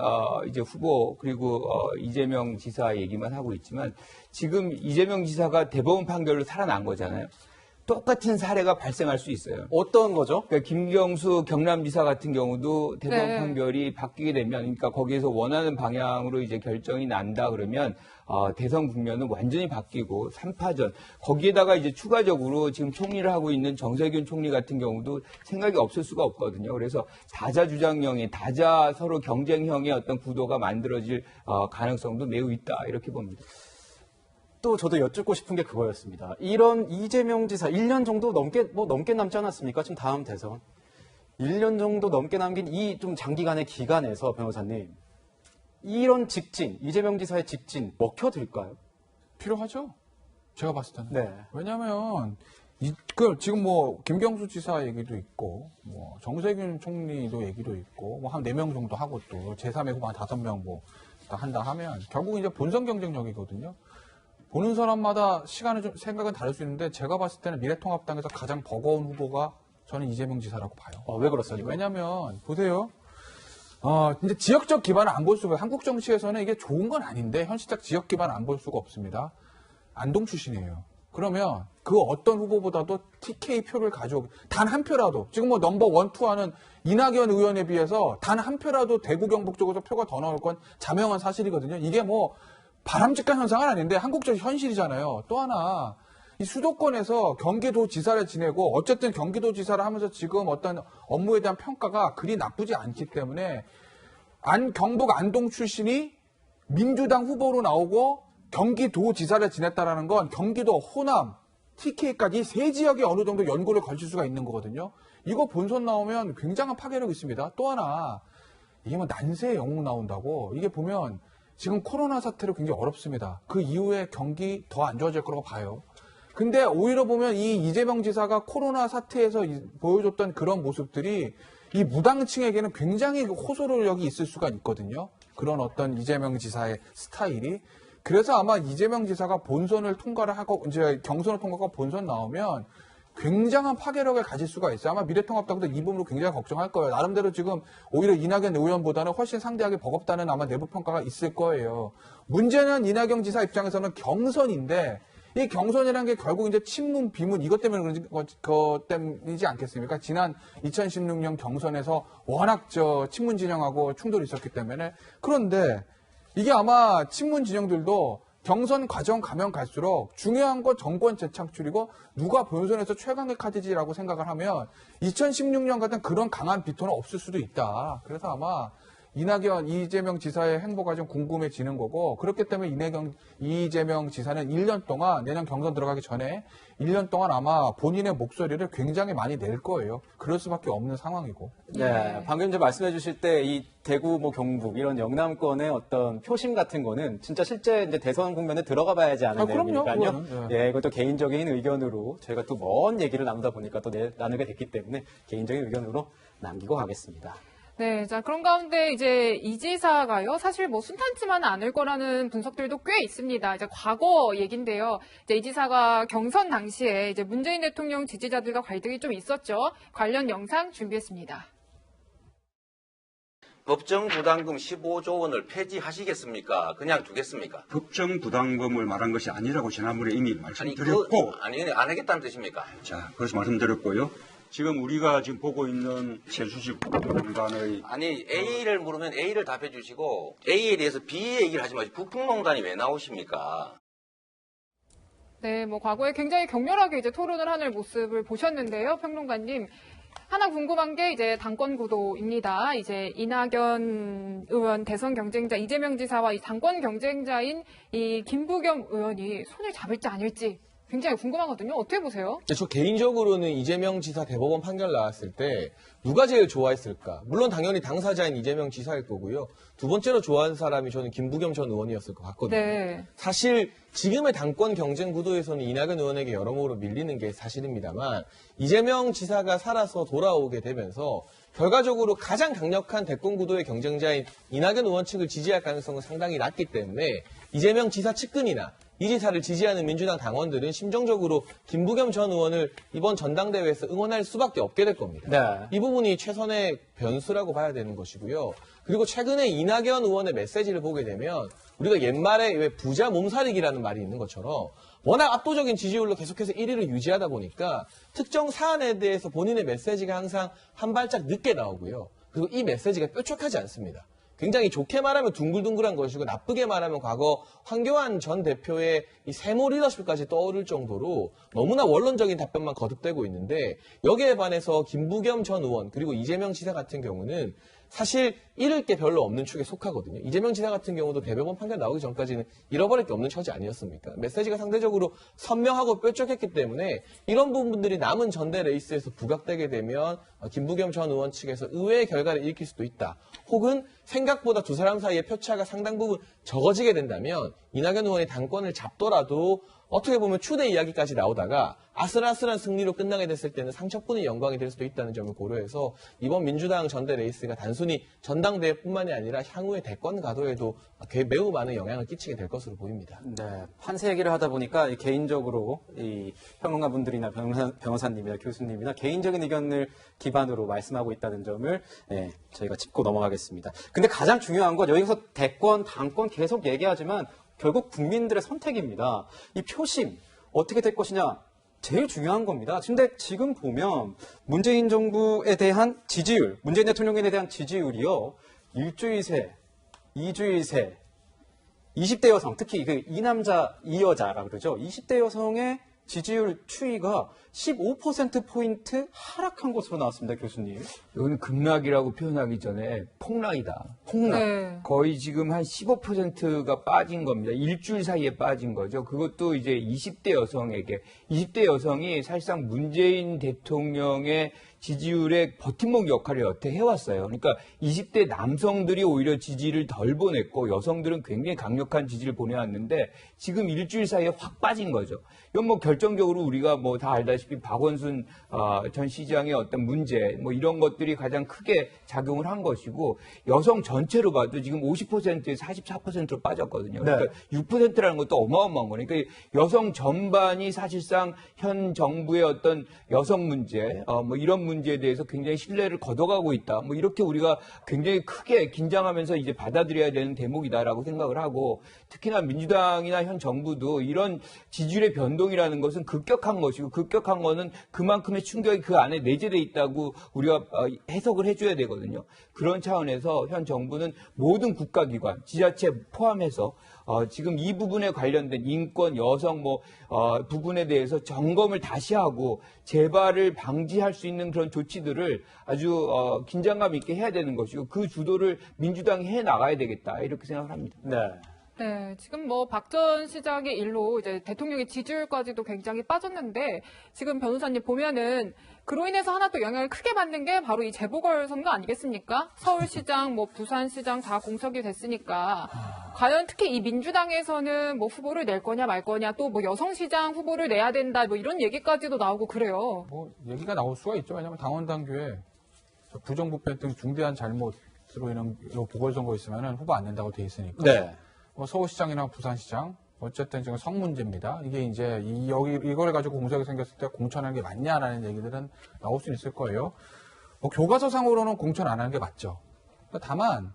이제 후보 그리고 이재명 지사 얘기만 하고 있지만 지금 이재명 지사가 대법원 판결로 살아난 거잖아요. 똑같은 사례가 발생할 수 있어요. 어떤 거죠? 그러니까 김경수 경남지사 같은 경우도 대법원 네. 판결이 바뀌게 되면, 그러니까 거기에서 원하는 방향으로 이제 결정이 난다 그러면 대선 국면은 완전히 바뀌고 3파전 거기에다가 이제 추가적으로 지금 총리를 하고 있는 정세균 총리 같은 경우도 생각이 없을 수가 없거든요. 그래서 다자주장형의 다자 서로 경쟁형의 어떤 구도가 만들어질 가능성도 매우 있다 이렇게 봅니다. 또 저도 여쭙고 싶은 게 그거였습니다. 이런 이재명 지사 1년 정도 넘게 남지 않았습니까? 지금 다음 대선. 1년 정도 넘게 남긴 이 좀 장기간의 기간에서 변호사님, 이런 직진, 이재명 지사의 직진 먹혀들까요? 필요하죠. 제가 봤을 때는. 네. 왜냐하면 지금 뭐 김경수 지사 얘기도 있고, 뭐 정세균 총리도 얘기도 있고, 뭐 한 4명 정도 하고 또 제3의 후보 한 5명 뭐 한다 하면 결국 이제 본선 경쟁력이거든요. 보는 사람마다 생각은 다를 수 있는데 제가 봤을 때는 미래통합당에서 가장 버거운 후보가 저는 이재명 지사라고 봐요. 왜 그렇습니까? 왜냐면 보세요. 이제 지역적 기반을 안 볼 수가, 한국 정치에서는 이게 좋은 건 아닌데 현실적 지역 기반을 안 볼 수가 없습니다. 안동 출신이에요. 그러면 그 어떤 후보보다도 TK 표를 가져오고 단 한 표라도 지금 뭐 넘버 1, 2 하는 이낙연 의원에 비해서 단 한 표라도 대구 경북 쪽에서 표가 더 나올 건 자명한 사실이거든요. 이게 뭐 바람직한 현상은 아닌데 한국적 현실이잖아요. 또 하나 이 수도권에서 경기도지사를 지내고 어쨌든 경기도지사를 하면서 지금 어떤 업무에 대한 평가가 그리 나쁘지 않기 때문에 경북 안동 출신이 민주당 후보로 나오고 경기도지사를 지냈다라는 건 경기도, 호남, TK까지 세 지역에 어느 정도 연고를 걸칠 수가 있는 거거든요. 이거 본선 나오면 굉장한 파괴력이 있습니다. 또 하나 이게 뭐 난세의 영웅 나온다고 이게 보면 지금 코로나 사태로 굉장히 어렵습니다. 그 이후에 경기 더 안 좋아질 거라고 봐요. 근데 오히려 보면 이 이재명 지사가 코로나 사태에서 보여줬던 그런 모습들이 이 무당층에게는 굉장히 호소력이 있을 수가 있거든요. 그런 어떤 이재명 지사의 스타일이. 그래서 아마 이재명 지사가 본선을 통과를 하고 이제 경선을 통과하고 본선 나오면 굉장한 파괴력을 가질 수가 있어요. 아마 미래통합당도 이 부분으로 굉장히 걱정할 거예요. 나름대로 지금 오히려 이낙연 의원보다는 훨씬 상대하기 버겁다는 아마 내부 평가가 있을 거예요. 문제는 이낙연 지사 입장에서는 경선인데 이 경선이라는 게 결국 이제 친문, 비문 이것 때문에 그것 때문이지 않겠습니까? 지난 2016년 경선에서 워낙 친문 진영하고 충돌이 있었기 때문에. 그런데 이게 아마 친문 진영들도 경선 과정 가면 갈수록 중요한 건 정권 재창출이고 누가 본선에서 최강의 카드지라고 생각을 하면 2016년 같은 그런 강한 비토는 없을 수도 있다. 그래서 아마 이낙연, 이재명 지사의 행보가 좀 궁금해지는 거고, 그렇기 때문에 이재명 지사는 1년 동안, 내년 경선 들어가기 전에 1년 동안 아마 본인의 목소리를 굉장히 많이 낼 거예요. 그럴 수밖에 없는 상황이고. 네, 방금 전 말씀해 주실 때 이 대구, 뭐 경북 이런 영남권의 어떤 표심 같은 거는 진짜 실제 이제 대선 국면에 들어가 봐야지 아는 내용이니까요. 그거는, 예, 이것도 개인적인 의견으로 저희가 또 먼 얘기를 나누다 보니까 또 나누게 됐기 때문에 개인적인 의견으로 남기고 가겠습니다. 네, 자, 그런 가운데 이제 이 지사가요, 사실 뭐 순탄치만은 않을 거라는 분석들도 꽤 있습니다. 이제 과거 얘긴데요. 이제 이 지사가 경선 당시에 이제 문재인 대통령 지지자들과 갈등이 좀 있었죠. 관련 영상 준비했습니다. 법정 부담금 15조 원을 폐지하시겠습니까? 그냥 두겠습니까? 법정 부담금을 말한 것이 아니라고 지난번에 이미 아니, 말씀드렸고, 안 하겠다는 뜻입니까? 자, 그래서 말씀드렸고요. 지금 우리가 지금 보고 있는 최수식 공단의 아니, A를 물으면 A를 답해 주시고 A에 대해서 B 얘기를 하지 마시고 북풍농단이 왜 나오십니까? 네, 뭐 과거에 굉장히 격렬하게 이제 토론을 하는 모습을 보셨는데요, 평론가님. 하나 궁금한 게 이제 당권 구도입니다. 이제 이낙연 의원 대선 경쟁자 이재명 지사와 이 당권 경쟁자인 이 김부겸 의원이 손을 잡을지 아닐지 굉장히 궁금하거든요. 어떻게 보세요? 저 개인적으로는 이재명 지사 대법원 판결 나왔을 때 누가 제일 좋아했을까? 물론 당연히 당사자인 이재명 지사일 거고요. 두 번째로 좋아하는 사람이 저는 김부겸 전 의원이었을 것 같거든요. 네. 사실 지금의 당권 경쟁 구도에서는 이낙연 의원에게 여러모로 밀리는 게 사실입니다만 이재명 지사가 살아서 돌아오게 되면서 결과적으로 가장 강력한 대권 구도의 경쟁자인 이낙연 의원 측을 지지할 가능성은 상당히 낮기 때문에 이재명 지사 측근이나 이 지사를 지지하는 민주당 당원들은 심정적으로 김부겸 전 의원을 이번 전당대회에서 응원할 수밖에 없게 될 겁니다. 네. 이 부분이 최선의 변수라고 봐야 되는 것이고요. 그리고 최근에 이낙연 의원의 메시지를 보게 되면 우리가 옛말에 왜 부자 몸살이기라는 말이 있는 것처럼 워낙 압도적인 지지율로 계속해서 1위를 유지하다 보니까 특정 사안에 대해서 본인의 메시지가 항상 한 발짝 늦게 나오고요. 그리고 이 메시지가 뾰족하지 않습니다. 굉장히 좋게 말하면 둥글둥글한 것이고 나쁘게 말하면 과거 황교안 전 대표의 이 세모 리더십까지 떠오를 정도로 너무나 원론적인 답변만 거듭되고 있는데 여기에 반해서 김부겸 전 의원 그리고 이재명 지사 같은 경우는 사실 잃을 게 별로 없는 축에 속하거든요. 이재명 지사 같은 경우도 대법원 판결 나오기 전까지는 잃어버릴 게 없는 처지 아니었습니까? 메시지가 상대적으로 선명하고 뾰족했기 때문에 이런 부분들이 남은 전대 레이스에서 부각되게 되면 김부겸 전 의원 측에서 의외의 결과를 일으킬 수도 있다. 혹은 생각보다 두 사람 사이의 표차가 상당 부분 적어지게 된다면 이낙연 의원이 당권을 잡더라도 어떻게 보면 추대 이야기까지 나오다가 아슬아슬한 승리로 끝나게 됐을 때는 상처뿐인 영광이 될 수도 있다는 점을 고려해서 이번 민주당 전대 레이스가 단순히 전당대회뿐만이 아니라 향후의 대권 가도에도 매우 많은 영향을 끼치게 될 것으로 보입니다. 네, 판세 얘기를 하다 보니까 개인적으로 이 평론가분들이나 변호사님이나 교수님이나 개인적인 의견을 기반으로 말씀하고 있다는 점을 저희가 짚고 넘어가겠습니다. 근데 가장 중요한 건 여기서 대권, 당권 계속 얘기하지만 결국 국민들의 선택입니다. 이 표심 어떻게 될 것이냐 제일 중요한 겁니다. 근데 지금 보면 문재인 정부에 대한 지지율, 문재인 대통령에 대한 지지율이요. 일주일 새, 2주일 새, 20대 여성, 특히 이 남자, 이 여자라 그러죠. 20대 여성의 지지율 추이가 15%포인트 하락한 것으로 나왔습니다, 교수님. 여기는 급락이라고 표현하기 전에 폭락이다. 폭락. 네. 거의 지금 한 15%가 빠진 겁니다. 일주일 사이에 빠진 거죠. 그것도 이제 20대 여성에게. 20대 여성이 사실상 문재인 대통령의 지지율의 버팀목 역할을 여태 해왔어요. 그러니까 20대 남성들이 오히려 지지를 덜 보냈고 여성들은 굉장히 강력한 지지를 보내왔는데 지금 일주일 사이에 확 빠진 거죠. 이건 뭐 결정적으로 우리가 뭐 다 알다시피 박원순 전 시장의 어떤 문제 뭐 이런 것들이 가장 크게 작용을 한 것이고 여성 전체로 봐도 지금 50%에서 44%로 빠졌거든요. 그러니까 6%라는 것도 어마어마한 거니까 그러니까 여성 전반이 사실상 현 정부의 어떤 여성 문제 뭐 이런 문제에 대해서 굉장히 신뢰를 걷어가고 있다. 뭐 이렇게 우리가 굉장히 크게 긴장하면서 이제 받아들여야 되는 대목이다라고 생각을 하고 특히나 민주당이나 현 정부도 이런 지지율의 변동이라는 것은 급격한 것이고 급격한 거는 그만큼의 충격이 그 안에 내재되어 있다고 우리가 해석을 해줘야 되거든요. 그런 차원에서 현 정부는 모든 국가기관, 지자체 포함해서 지금 이 부분에 관련된 인권, 여성 부분에 대해서 점검을 다시 하고 재발을 방지할 수 있는 그런 조치들을 아주 긴장감 있게 해야 되는 것이고 그 주도를 민주당이 해 나가야 되겠다 이렇게 생각을 합니다. 네. 네, 지금 박 전 시장의 일로 이제 대통령의 지지율까지도 굉장히 빠졌는데 지금 변호사님 보면은 그로 인해서 하나 또 영향을 크게 받는 게 바로 이 재보궐선거 아니겠습니까? 서울시장, 부산시장 다 공석이 됐으니까 과연 특히 이 민주당에서는 후보를 낼 거냐 말 거냐 또 여성시장 후보를 내야 된다 이런 얘기까지도 나오고 그래요. 얘기가 나올 수가 있죠. 왜냐하면 당원 당규에 부정부패 등 중대한 잘못으로 인한 보궐선거 있으면 후보 안 낸다고 돼 있으니까. 네. 서울시장이나 부산시장 어쨌든 지금 성 문제입니다. 이게 이제 이걸 가지고 공석이 생겼을 때 공천하는 게 맞냐라는 얘기들은 나올 수 있을 거예요. 교과서상으로는 공천 안 하는 게 맞죠. 다만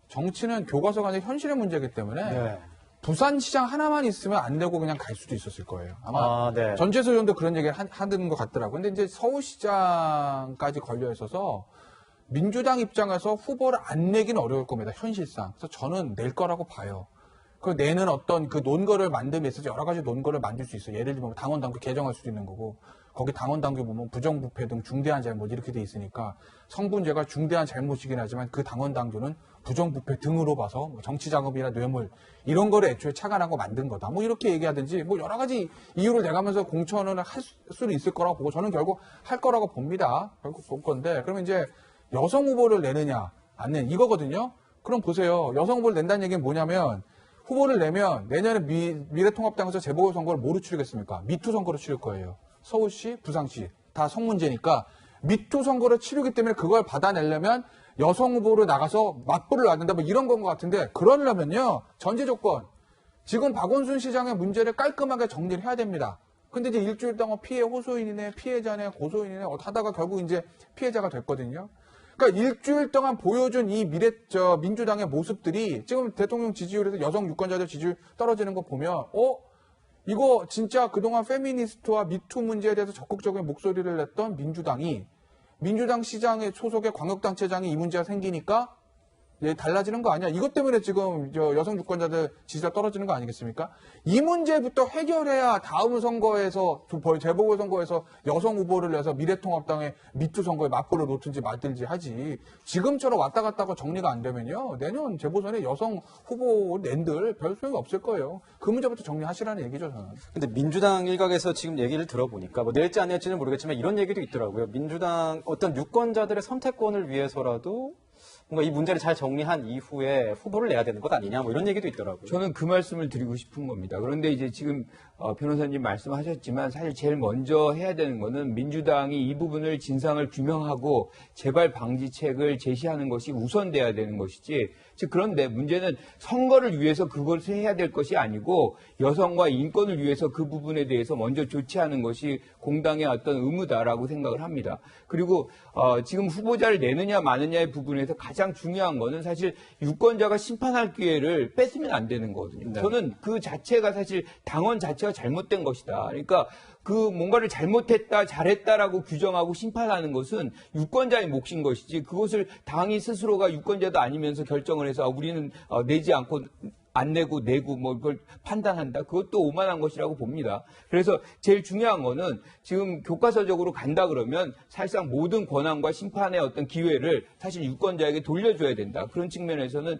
정치는 교과서가 아니라 현실의 문제이기 때문에 네. 부산시장 하나만 있으면 안 되고 그냥 갈 수도 있었을 거예요. 아마 네. 전재수 의원도 그런 얘기를 하는 것 같더라고요. 근데 이제 서울시장까지 걸려 있어서 민주당 입장에서 후보를 안 내기는 어려울 겁니다. 현실상. 그래서 저는 낼 거라고 봐요. 그 내는 어떤 그 논거를 만듦에 있어서 여러 가지 논거를 만들 수 있어요. 예를 들면 당원 당규 개정할 수도 있는 거고 거기 당원 당규 보면 부정부패 등 중대한 잘못 이렇게 돼 있으니까 성분죄가 중대한 잘못이긴 하지만 그 당원 당규는 부정부패 등으로 봐서 정치 자금이나 뇌물 이런 거를 애초에 착안하고 만든 거다. 이렇게 얘기하든지 여러 가지 이유를 대가면서 공천을 할 수는 있을 거라고 보고 저는 결국 할 거라고 봅니다. 결국 볼 건데 그러면 이제 여성 후보를 내느냐 안 내느냐 이거거든요. 그럼 보세요. 여성 후보를 낸다는 얘기는 뭐냐면 후보를 내면 내년에 미래통합당에서 재보궐선거를 뭐로 치르겠습니까? 미투 선거로 치를 거예요. 서울시, 부산시 다 성문제니까 미투 선거를 치르기 때문에 그걸 받아내려면 여성 후보로 나가서 맞불을 놔야 된다 이런 건 것 같은데 그러려면요. 전제 조건. 지금 박원순 시장의 문제를 깔끔하게 정리를 해야 됩니다. 근데 이제 일주일 동안 피해 호소인이네, 피해자네, 고소인이네 하다가 결국 이제 피해자가 됐거든요. 그러니까 일주일 동안 보여준 이 민주당의 모습들이 지금 대통령 지지율에서 여성 유권자들 지지율 떨어지는 거 보면 이거 진짜 그동안 페미니스트와 미투 문제에 대해서 적극적인 목소리를 냈던 민주당이 민주당 시장의 소속의 광역단체장이 이 문제가 생기니까 달라지는 거 아니야? 이것 때문에 지금 여성 유권자들 지지가 떨어지는 거 아니겠습니까? 이 문제부터 해결해야 다음 선거에서 재보궐선거에서 여성 후보를 내서 미래통합당의 미투 선거에 맞불을 놓든지 말든지 하지. 지금처럼 왔다 갔다 하고 정리가 안 되면요. 내년 재보선에 여성 후보 낸들 별 소용이 없을 거예요. 그 문제부터 정리하시라는 얘기죠, 저는. 근데 민주당 일각에서 지금 얘기를 들어보니까 낼지 안 낼지는 모르겠지만 이런 얘기도 있더라고요. 민주당 어떤 유권자들의 선택권을 위해서라도 뭔가 이 문제를 잘 정리한 이후에 후보를 내야 되는 것 아니냐 이런 얘기도 있더라고요. 저는 그 말씀을 드리고 싶은 겁니다. 그런데 이제 지금 변호사님 말씀하셨지만 사실 제일 먼저 해야 되는 거는 민주당이 이 부분을 진상을 규명하고 재발 방지책을 제시하는 것이 우선돼야 되는 것이지. 즉 그런데 문제는 선거를 위해서 그것을 해야 될 것이 아니고 여성과 인권을 위해서 그 부분에 대해서 먼저 조치하는 것이 공당의 어떤 의무다라고 생각을 합니다. 그리고 지금 후보자를 내느냐 마느냐의 부분에서 가장 중요한 거는 사실 유권자가 심판할 기회를 뺏으면 안 되는 거거든요. 네. 저는 그 자체가 사실 당원 자체가 잘못된 것이다. 그러니까 그 뭔가를 잘못했다, 잘했다라고 규정하고 심판하는 것은 유권자의 몫인 것이지 그것을 당이 스스로가 유권자도 아니면서 결정을 해서 우리는 내지 않고 안 내고 내고 그걸 판단한다. 그것도 오만한 것이라고 봅니다. 그래서 제일 중요한 거는 지금 교과서적으로 간다 그러면 사실상 모든 권한과 심판의 어떤 기회를 사실 유권자에게 돌려줘야 된다. 그런 측면에서는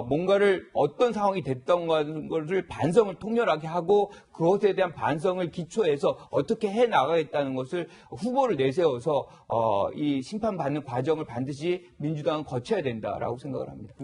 뭔가를 어떤 상황이 됐던 것을 반성을 통렬하게 하고 그것에 대한 반성을 기초해서 어떻게 해 나가겠다는 것을 후보를 내세워서 이 심판받는 과정을 반드시 민주당은 거쳐야 된다라고 생각을 합니다.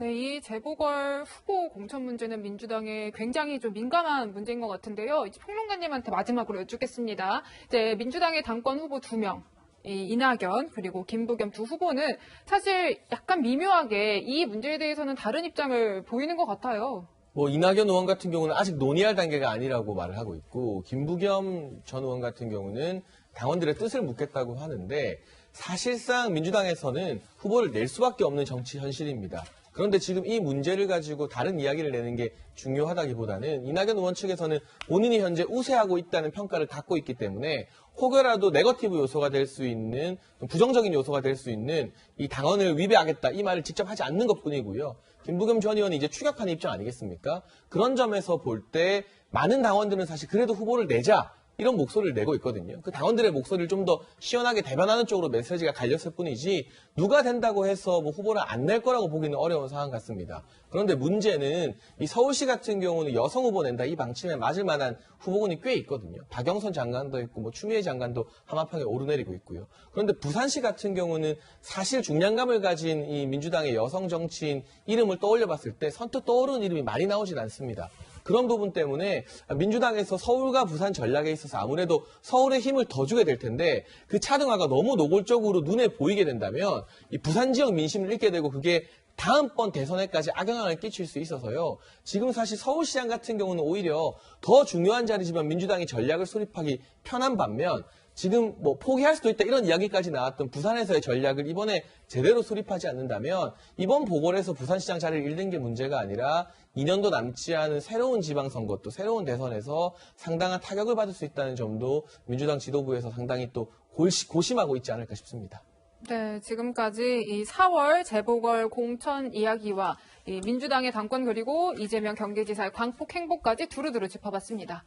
네, 이 재보궐 후보 공천 문제는 민주당에 굉장히 좀 민감한 문제인 것 같은데요. 이제 평론가님한테 마지막으로 여쭙겠습니다. 이제 민주당의 당권 후보 2명. 이낙연 그리고 김부겸 두 후보는 사실 약간 미묘하게 이 문제에 대해서는 다른 입장을 보이는 것 같아요. 이낙연 의원 같은 경우는 아직 논의할 단계가 아니라고 말을 하고 있고 김부겸 전 의원 같은 경우는 당원들의 뜻을 묻겠다고 하는데 사실상 민주당에서는 후보를 낼 수밖에 없는 정치 현실입니다. 그런데 지금 이 문제를 가지고 다른 이야기를 내는 게 중요하다기보다는 이낙연 의원 측에서는 본인이 현재 우세하고 있다는 평가를 갖고 있기 때문에 혹여라도 네거티브 요소가 될 수 있는, 부정적인 요소가 될 수 있는 이 당원을 위배하겠다 이 말을 직접 하지 않는 것뿐이고요. 김부겸 전 의원이 이제 추격하는 입장 아니겠습니까? 그런 점에서 볼 때 많은 당원들은 사실 그래도 후보를 내자 이런 목소리를 내고 있거든요. 그 당원들의 목소리를 좀 더 시원하게 대변하는 쪽으로 메시지가 갈렸을 뿐이지 누가 된다고 해서 뭐 후보를 안 낼 거라고 보기는 어려운 상황 같습니다. 그런데 문제는 이 서울시 같은 경우는 여성 후보 낸다 이 방침에 맞을 만한 후보군이 꽤 있거든요. 박영선 장관도 있고 뭐 추미애 장관도 하마평에 오르내리고 있고요. 그런데 부산시 같은 경우는 사실 중량감을 가진 이 민주당의 여성 정치인 이름을 떠올려 봤을 때 선뜻 떠오르는 이름이 많이 나오진 않습니다. 그런 부분 때문에 민주당에서 서울과 부산 전략에 있어서 아무래도 서울에 힘을 더 주게 될 텐데 그 차등화가 너무 노골적으로 눈에 보이게 된다면 이 부산 지역 민심을 잃게 되고 그게 다음번 대선에까지 악영향을 끼칠 수 있어서요. 지금 사실 서울시장 같은 경우는 오히려 더 중요한 자리지만 민주당이 전략을 수립하기 편한 반면 지금 뭐 포기할 수도 있다 이런 이야기까지 나왔던 부산에서의 전략을 이번에 제대로 수립하지 않는다면 이번 보궐에서 부산시장 자리를 잃는 게 문제가 아니라 2년도 남지 않은 새로운 지방선거 또 새로운 대선에서 상당한 타격을 받을 수 있다는 점도 민주당 지도부에서 상당히 또 고심하고 있지 않을까 싶습니다. 네, 지금까지 이 4월 재보궐 공천 이야기와 이 민주당의 당권 그리고 이재명 경기지사의 광폭 행보까지 두루두루 짚어봤습니다.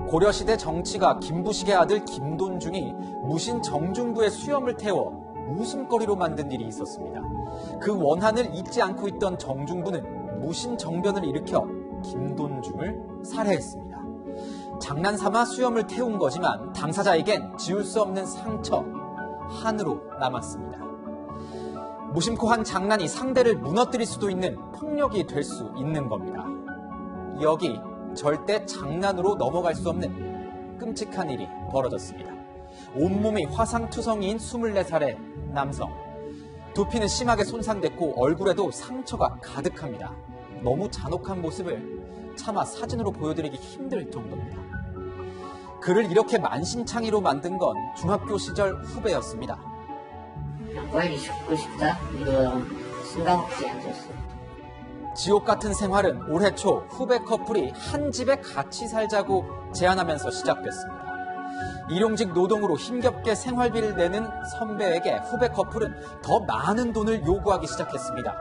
고려시대 정치가 김부식의 아들 김돈중이 무신 정중부의 수염을 태워 웃음거리로 만든 일이 있었습니다. 그 원한을 잊지 않고 있던 정중부는 무신 정변을 일으켜 김돈중을 살해했습니다. 장난삼아 수염을 태운 거지만 당사자에겐 지울 수 없는 상처, 한으로 남았습니다. 무심코 한 장난이 상대를 무너뜨릴 수도 있는 폭력이 될 수 있는 겁니다. 여기 절대 장난으로 넘어갈 수 없는 끔찍한 일이 벌어졌습니다. 온몸이 화상투성이인 24살의 남성. 두피는 심하게 손상됐고 얼굴에도 상처가 가득합니다. 너무 잔혹한 모습을 차마 사진으로 보여드리기 힘들 정도입니다. 그를 이렇게 만신창이로 만든 건 중학교 시절 후배였습니다. 빨리 죽고 싶다? 이런 생각밖에 안 들었어. 지옥 같은 생활은 올해 초 후배 커플이 한 집에 같이 살자고 제안하면서 시작됐습니다. 일용직 노동으로 힘겹게 생활비를 내는 선배에게 후배 커플은 더 많은 돈을 요구하기 시작했습니다.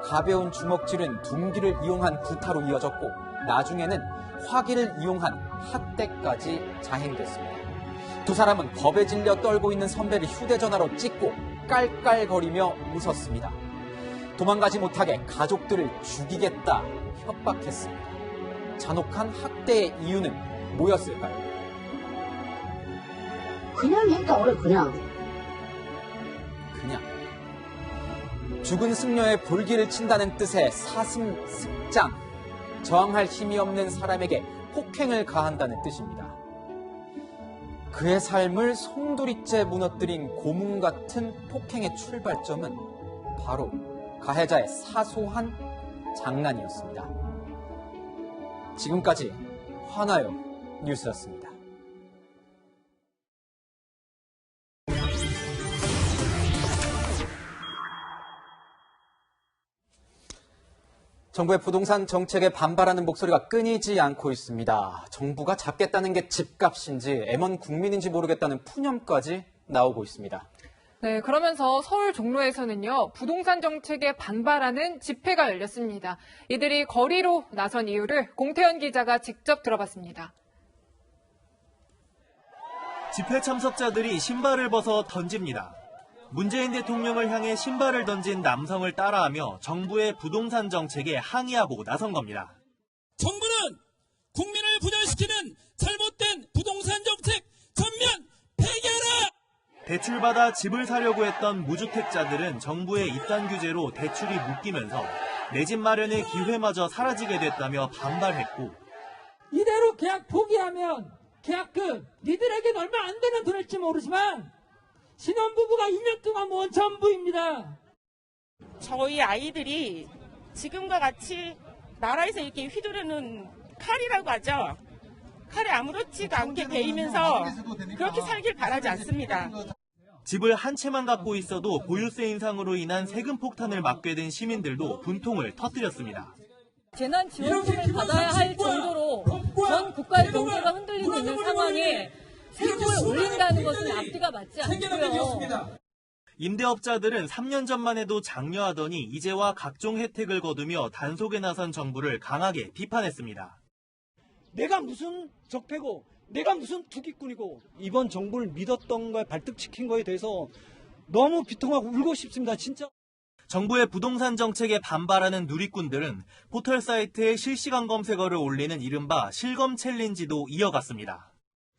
가벼운 주먹질은 둔기를 이용한 구타로 이어졌고 나중에는 화기를 이용한 학대까지 자행됐습니다. 두 사람은 겁에 질려 떨고 있는 선배를 휴대전화로 찍고 깔깔거리며 웃었습니다. 도망가지 못하게 가족들을 죽이겠다 협박했습니다. 잔혹한 학대의 이유는 뭐였을까요? 그냥 했다 그래 그냥. 죽은 승려의 볼기를 친다는 뜻의 사슴 습장. 저항할 힘이 없는 사람에게 폭행을 가한다는 뜻입니다. 그의 삶을 송두리째 무너뜨린 고문 같은 폭행의 출발점은 바로 가해자의 사소한 장난이었습니다. 지금까지 화나요 뉴스였습니다. 정부의 부동산 정책에 반발하는 목소리가 끊이지 않고 있습니다. 정부가 잡겠다는 게 집값인지 M1 국민인지 모르겠다는 푸념까지 나오고 있습니다. 네, 그러면서 서울 종로에서는요, 부동산 정책에 반발하는 집회가 열렸습니다. 이들이 거리로 나선 이유를 공태현 기자가 직접 들어봤습니다. 집회 참석자들이 신발을 벗어 던집니다. 문재인 대통령을 향해 신발을 던진 남성을 따라하며 정부의 부동산 정책에 항의하고 나선 겁니다. 정부는 국민을 분열시키는 잘못된 부동산 정책 전면 폐기하라! 대출받아 집을 사려고 했던 무주택자들은 정부의 입단 규제로 대출이 묶이면서 내 집 마련의 기회마저 사라지게 됐다며 반발했고, 이대로 계약 포기하면 계약금 니들에겐 얼마 안 되는 돈일지 모르지만 신혼부부가 2년 동안 모은 전부입니다. 저희 아이들이 지금과 같이 나라에서 이렇게 휘두르는 칼이라고 하죠. 칼에 아무렇지도 않게 베이면서 그렇게 살길 바라지 않습니다. 집을 한 채만 갖고 있어도 보유세 인상으로 인한 세금 폭탄을 맞게 된 시민들도 분통을 터뜨렸습니다. 재난지원금을 받아야 할 정도로 전 국가의 경제가 흔들리고 있는 상황에 세금을 올린다는 것은 앞뒤가 맞지 않고요. 임대업자들은 3년 전만 해도 장려하더니 이제와 각종 혜택을 거두며 단속에 나선 정부를 강하게 비판했습니다. 내가 무슨 적폐고 내가 무슨 투기꾼이고 이번 정부를 믿었던 거에 발등시킨 거에 대해서 너무 비통하고 울고 싶습니다. 진짜. 정부의 부동산 정책에 반발하는 누리꾼들은 포털 사이트에 실시간 검색어를 올리는 이른바 실검 챌린지도 이어갔습니다.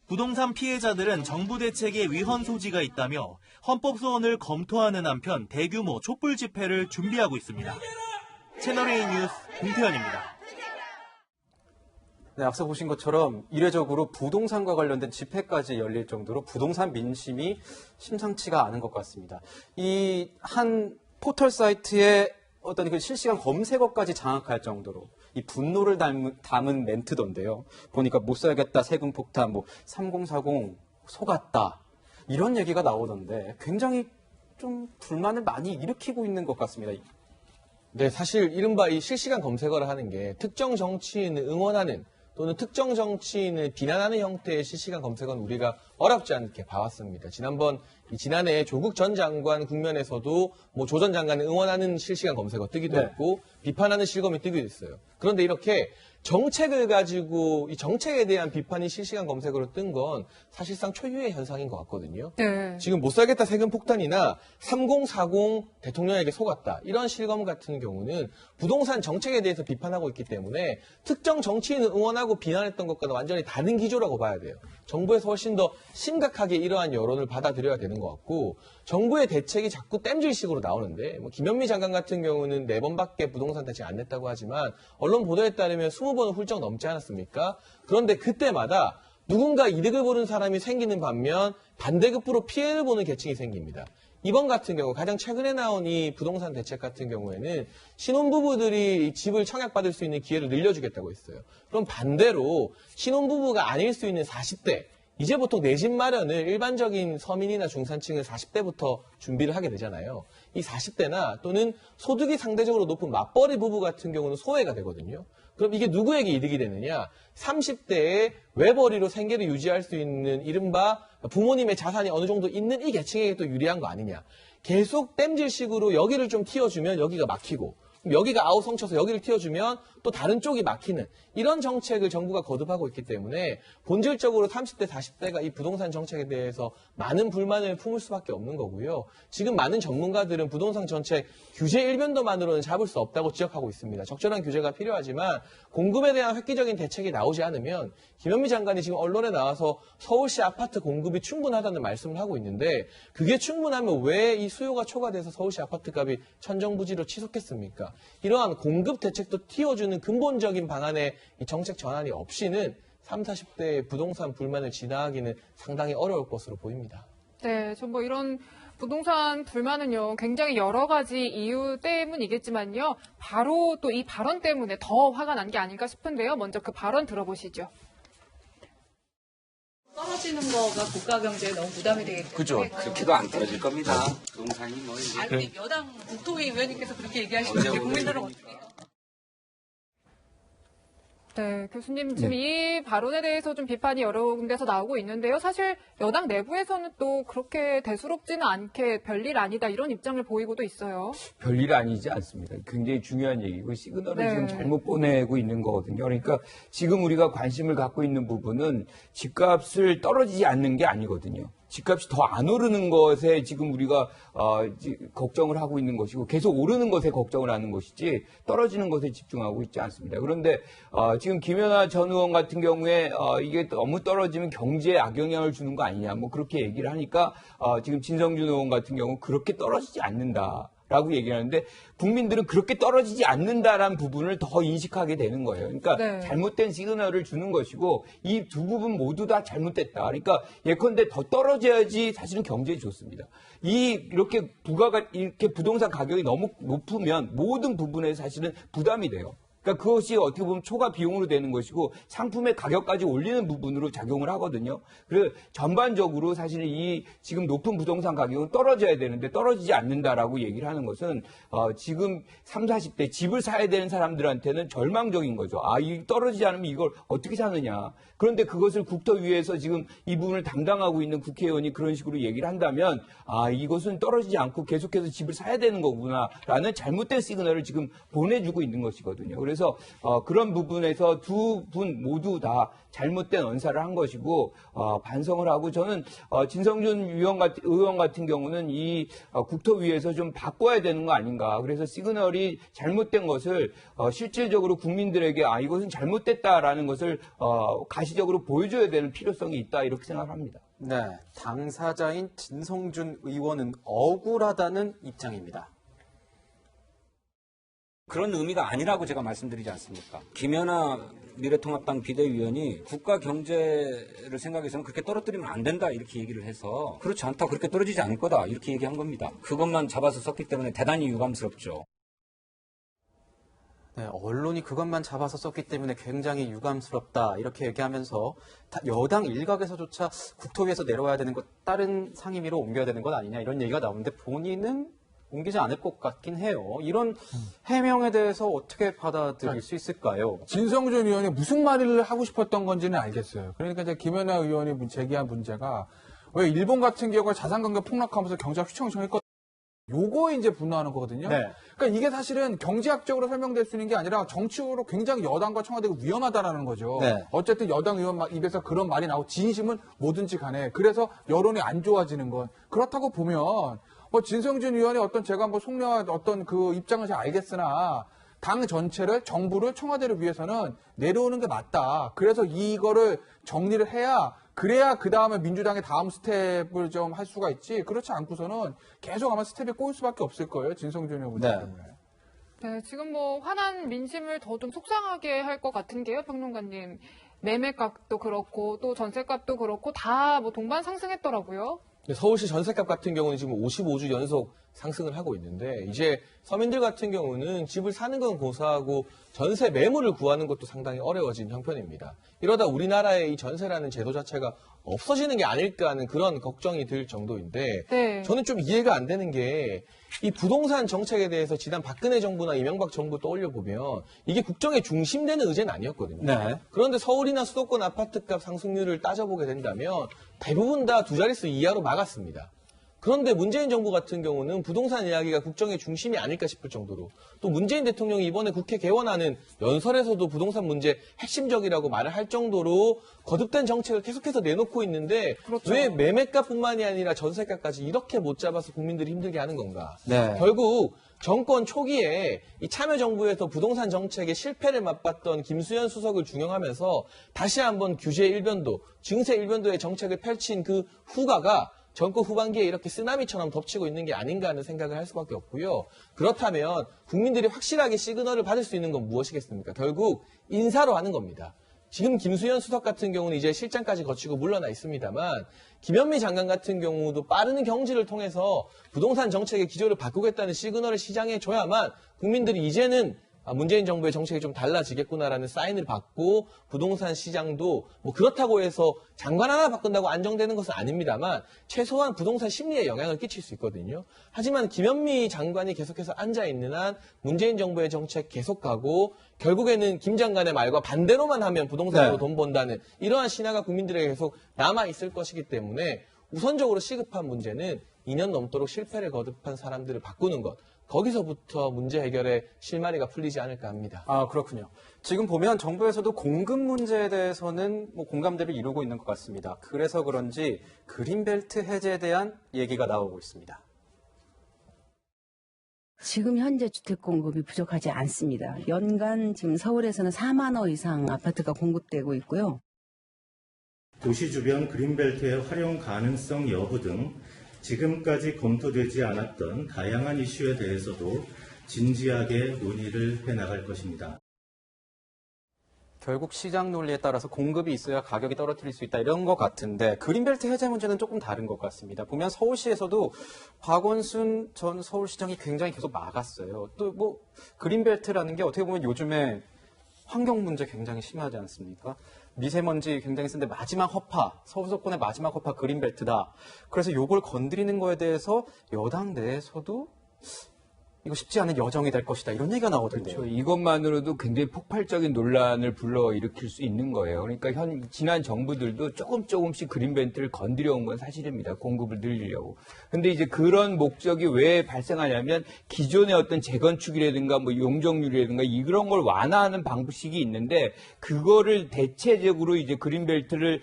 부동산 피해자들은 정부 대책에 위헌 소지가 있다며 헌법 소원을 검토하는 한편 대규모 촛불 집회를 준비하고 있습니다. 채널A 뉴스 김태현입니다. 네, 앞서 보신 것처럼 이례적으로 부동산과 관련된 집회까지 열릴 정도로 부동산 민심이 심상치가 않은 것 같습니다. 이 한 포털 사이트에 어떤 그 실시간 검색어까지 장악할 정도로 이 분노를 담은 멘트던데요. 보니까 못 살겠다, 세금 폭탄, 3040 속았다 이런 얘기가 나오던데 굉장히 좀 불만을 많이 일으키고 있는 것 같습니다. 네, 사실 이른바 이 실시간 검색어를 하는 게 특정 정치인을 응원하는 또는 특정 정치인을 비난하는 형태의 실시간 검색어는 우리가 어렵지 않게 봐왔습니다. 지난해 조국 전 장관 국면에서도 조 전 장관을 응원하는 실시간 검색어 뜨기도 했고 비판하는 실검이 뜨기도 했어요. 그런데 이렇게 정책을 가지고 이 정책에 대한 비판이 실시간 검색어로 뜬 건 사실상 초유의 현상인 것 같거든요. 네. 지금 못 살겠다 세금 폭탄이나 3040 대통령에게 속았다 이런 실검 같은 경우는 부동산 정책에 대해서 비판하고 있기 때문에 특정 정치인을 응원하고 비난했던 것과는 완전히 다른 기조라고 봐야 돼요. 정부에서 훨씬 더 심각하게 이러한 여론을 받아들여야 되는 것 같고 정부의 대책이 자꾸 땜질식으로 나오는데 김현미 장관 같은 경우는 4번밖에 부동산 대책 안 냈다고 하지만 언론 보도에 따르면 20번은 훌쩍 넘지 않았습니까? 그런데 그때마다 누군가 이득을 보는 사람이 생기는 반면 반대급부로 피해를 보는 계층이 생깁니다. 이번 같은 경우 가장 최근에 나온 이 부동산 대책 같은 경우에는 신혼부부들이 집을 청약받을 수 있는 기회를 늘려주겠다고 했어요. 그럼 반대로 신혼부부가 아닐 수 있는 40대 이제 보통 내 집 마련을 일반적인 서민이나 중산층은 40대부터 준비를 하게 되잖아요. 이 40대나 또는 소득이 상대적으로 높은 맞벌이 부부 같은 경우는 소외가 되거든요. 그럼 이게 누구에게 이득이 되느냐? 30대에 외벌이로 생계를 유지할 수 있는 이른바 부모님의 자산이 어느 정도 있는 이 계층에게 또 유리한 거 아니냐. 계속 땜질식으로 여기를 좀 틔워주면 여기가 막히고 여기가 아우성쳐서 여기를 틔워주면 또 다른 쪽이 막히는 이런 정책을 정부가 거듭하고 있기 때문에 본질적으로 30대, 40대가 이 부동산 정책에 대해서 많은 불만을 품을 수밖에 없는 거고요. 지금 많은 전문가들은 부동산 정책 규제 일변도만으로는 잡을 수 없다고 지적하고 있습니다. 적절한 규제가 필요하지만 공급에 대한 획기적인 대책이 나오지 않으면 김현미 장관이 지금 언론에 나와서 서울시 아파트 공급이 충분하다는 말씀을 하고 있는데 그게 충분하면 왜 이 수요가 초과돼서 서울시 아파트 값이 천정부지로 치솟겠습니까? 이러한 공급 대책도 틔워주는 근본적인 방안의 이 정책 전환이 없이는 30, 40대의 부동산 불만을 진화하기는 상당히 어려울 것으로 보입니다. 네, 전 이런 부동산 불만은요, 굉장히 여러 가지 이유 때문이겠지만요, 바로 또 이 발언 때문에 더 화가 난 게 아닌가 싶은데요. 먼저 그 발언 들어보시죠. 떨어지는 거가 국가 경제에 너무 부담이 되겠죠. 그죠. 그렇게도 안 떨어질 겁니다. 부동산이 이제. 아니, 여당 국토위 의원님께서 그렇게 얘기하시는데 국민들은 어떻게 해요? 네, 교수님 지금 이 발언에 대해서 좀 비판이 여러 군데서 나오고 있는데요. 사실 여당 내부에서는 또 그렇게 대수롭지는 않게 별일 아니다 이런 입장을 보이고도 있어요. 별일 아니지 않습니다. 굉장히 중요한 얘기고 시그널을 지금 잘못 보내고 있는 거거든요. 그러니까 지금 우리가 관심을 갖고 있는 부분은 집값을 떨어지지 않는 게 아니거든요. 집값이 더 안 오르는 것에 지금 우리가 걱정을 하고 있는 것이고 계속 오르는 것에 걱정을 하는 것이지 떨어지는 것에 집중하고 있지 않습니다. 그런데 지금 김연아 전 의원 같은 경우에 이게 너무 떨어지면 경제에 악영향을 주는 거 아니냐 그렇게 얘기를 하니까 지금 진성준 의원 같은 경우 그렇게 떨어지지 않는다. 라고 얘기하는데 국민들은 그렇게 떨어지지 않는다라는 부분을 더 인식하게 되는 거예요. 그러니까 잘못된 시그널을 주는 것이고 이 두 부분 모두 다 잘못됐다. 그러니까 예컨대 더 떨어져야지 사실은 경제에 좋습니다. 이렇게 부동산 가격이 너무 높으면 모든 부분에 사실은 부담이 돼요. 그러니까 그것이 어떻게 보면 초과 비용으로 되는 것이고 상품의 가격까지 올리는 부분으로 작용을 하거든요. 그래서 전반적으로 사실 이 지금 높은 부동산 가격은 떨어져야 되는데 떨어지지 않는다라고 얘기를 하는 것은 지금 30, 40대 집을 사야 되는 사람들한테는 절망적인 거죠. 이 떨어지지 않으면 이걸 어떻게 사느냐. 그런데 그것을 국토위에서 지금 이 부분을 담당하고 있는 국회의원이 그런 식으로 얘기를 한다면 이것은 떨어지지 않고 계속해서 집을 사야 되는 거구나라는 잘못된 시그널을 지금 보내주고 있는 것이거든요. 그래서 그런 부분에서 두 분 모두 다 잘못된 언사를 한 것이고 반성을 하고 저는 진성준 의원 같은 경우는 이 국토위에서 좀 바꿔야 되는 거 아닌가. 그래서 시그널이 잘못된 것을 실질적으로 국민들에게 이것은 잘못됐다라는 것을 가시적으로 보여줘야 되는 필요성이 있다 이렇게 생각합니다. 네, 당사자인 진성준 의원은 억울하다는 입장입니다. 그런 의미가 아니라고 제가 말씀드리지 않습니까? 김연아 미래통합당 비대위원이 국가 경제를 생각해서는 그렇게 떨어뜨리면 안 된다 이렇게 얘기를 해서 그렇지 않다, 그렇게 떨어지지 않을 거다 이렇게 얘기한 겁니다. 그것만 잡아서 썼기 때문에 대단히 유감스럽죠. 네, 언론이 그것만 잡아서 썼기 때문에 굉장히 유감스럽다 이렇게 얘기하면서 여당 일각에서조차 국토위에서 내려와야 되는 것 다른 상임위로 옮겨야 되는 것 아니냐 이런 얘기가 나오는데 본인은 옮기지 않을 것 같긴 해요. 이런 해명에 대해서 어떻게 받아들일 수 있을까요? 진성준 의원이 무슨 말을 하고 싶었던 건지는 알겠어요. 그러니까 이제 김연아 의원이 제기한 문제가 왜 일본 같은 경우가 자산가격 폭락하면서 경제가 휘청휘청했거든요. 요거에 이제 분노하는 거거든요. 네. 그러니까 이게 사실은 경제학적으로 설명될 수 있는 게 아니라 정치적으로 굉장히 여당과 청와대가 위험하다라는 거죠. 네. 어쨌든 여당 의원 입에서 그런 말이 나오고 진심은 뭐든지 간에 그래서 여론이 안 좋아지는 건 그렇다고 보면 진성준 의원의 제가 속내와 그 입장을 잘 알겠으나 당 전체를 정부를 청와대를 위해서는 내려오는 게 맞다. 그래서 이거를 정리를 해야 그래야 그 다음에 민주당의 다음 스텝을 좀 할 수가 있지. 그렇지 않고서는 계속 아마 스텝에 꼬일 수밖에 없을 거예요. 진성준 의원 문제 때문에. 네, 지금 환한 민심을 더 좀 속상하게 할 것 같은 게요, 평론가님. 매매값도 그렇고 또 전세값도 그렇고 다 동반 상승했더라고요. 서울시 전세값 같은 경우는 지금 55주 연속 상승을 하고 있는데 이제 서민들 같은 경우는 집을 사는 건 고사하고 전세 매물을 구하는 것도 상당히 어려워진 형편입니다. 이러다 우리나라의 이 전세라는 제도 자체가 없어지는 게 아닐까 하는 그런 걱정이 들 정도인데 네. 저는 좀 이해가 안 되는 게 이 부동산 정책에 대해서 지난 박근혜 정부나 이명박 정부 떠올려 보면 이게 국정의 중심되는 의제는 아니었거든요. 네. 그런데 서울이나 수도권 아파트값 상승률을 따져보게 된다면 대부분 다 두 자릿수 이하로 막았습니다. 그런데 문재인 정부 같은 경우는 부동산 이야기가 국정의 중심이 아닐까 싶을 정도로 또 문재인 대통령이 이번에 국회 개원하는 연설에서도 부동산 문제 핵심적이라고 말을 할 정도로 거듭된 정책을 계속해서 내놓고 있는데 그렇죠. 왜 매매값뿐만이 아니라 전세값까지 이렇게 못 잡아서 국민들이 힘들게 하는 건가. 네. 결국 정권 초기에 이 참여정부에서 부동산 정책의 실패를 맛봤던 김수현 수석을 중용하면서 다시 한번 규제 일변도, 증세 일변도의 정책을 펼친 그 후가가 정권 후반기에 이렇게 쓰나미처럼 덮치고 있는 게 아닌가 하는 생각을 할 수밖에 없고요. 그렇다면 국민들이 확실하게 시그널을 받을 수 있는 건 무엇이겠습니까? 결국 인사로 하는 겁니다. 지금 김수현 수석 같은 경우는 이제 실장까지 거치고 물러나 있습니다만 김현미 장관 같은 경우도 빠른 경지를 통해서 부동산 정책의 기조를 바꾸겠다는 시그널을 시장에 줘야만 국민들이 이제는 문재인 정부의 정책이 좀 달라지겠구나라는 사인을 받고 부동산 시장도 그렇다고 해서 장관 하나 바꾼다고 안정되는 것은 아닙니다만 최소한 부동산 심리에 영향을 끼칠 수 있거든요. 하지만 김현미 장관이 계속해서 앉아있는 한 문재인 정부의 정책 계속 가고 결국에는 김 장관의 말과 반대로만 하면 부동산으로 돈 번다는 이러한 신화가 국민들에게 계속 남아있을 것이기 때문에 우선적으로 시급한 문제는 2년 넘도록 실패를 거듭한 사람들을 바꾸는 것. 거기서부터 문제 해결의 실마리가 풀리지 않을까 합니다. 그렇군요. 지금 보면 정부에서도 공급 문제에 대해서는 공감대를 이루고 있는 것 같습니다. 그래서 그런지 그린벨트 해제에 대한 얘기가 나오고 있습니다. 지금 현재 주택 공급이 부족하지 않습니다. 연간 지금 서울에서는 4만 호 이상 아파트가 공급되고 있고요. 도시 주변 그린벨트의 활용 가능성 여부 등 지금까지 검토되지 않았던 다양한 이슈에 대해서도 진지하게 논의를 해나갈 것입니다. 결국 시장 논리에 따라서 공급이 있어야 가격이 떨어뜨릴 수 있다 이런 것 같은데 그린벨트 해제 문제는 조금 다른 것 같습니다. 보면 서울시에서도 박원순 전 서울시장이 굉장히 계속 막았어요. 또 그린벨트라는 게 어떻게 보면 요즘에 환경 문제 굉장히 심하지 않습니까? 미세먼지 굉장히 센데 마지막 허파, 서부서권의 마지막 허파 그린벨트다. 그래서 요걸 건드리는 거에 대해서 여당 내에서도 이거 쉽지 않은 여정이 될 것이다. 이런 얘기가 나오던데요. 그렇죠. 이것만으로도 굉장히 폭발적인 논란을 불러일으킬 수 있는 거예요. 그러니까 지난 정부들도 조금씩 그린벨트를 건드려온 건 사실입니다. 공급을 늘리려고. 근데 이제 그런 목적이 왜 발생하냐면 기존의 어떤 재건축이라든가 뭐 용적률이라든가 이런 걸 완화하는 방식이 있는데 그거를 대체적으로 이제 그린벨트를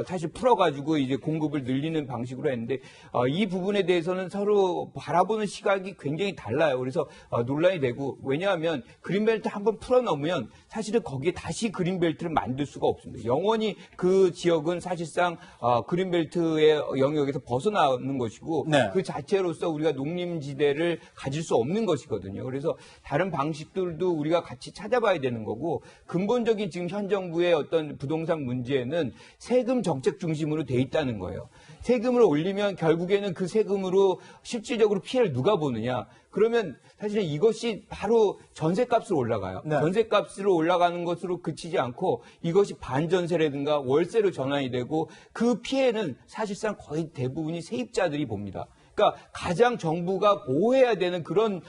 사실 풀어가지고 이제 공급을 늘리는 방식으로 했는데 이 부분에 대해서는 서로 바라보는 시각이 굉장히 달라요. 그래서 논란이 되고 왜냐하면 그린벨트 한번 풀어놓으면 사실은 거기에 다시 그린벨트를 만들 수가 없습니다. 영원히 그 지역은 사실상 그린벨트의 영역에서 벗어나는 것이고 네. 그 자체로서 우리가 농림지대를 가질 수 없는 것이거든요. 그래서 다른 방식들도 우리가 같이 찾아봐야 되는 거고 근본적인 지금 현 정부의 어떤 부동산 문제는 세금 정책 중심으로 돼 있다는 거예요. 세금을 올리면 결국에는 그 세금으로 실질적으로 피해를 누가 보느냐. 그러면 사실은 이것이 바로 전셋값으로 올라가요. 네. 전셋값으로 올라가는 것으로 그치지 않고 이것이 반전세라든가 월세로 전환이 되고 그 피해는 사실상 거의 대부분이 세입자들이 봅니다. 그러니까 가장 정부가 보호해야 되는 그런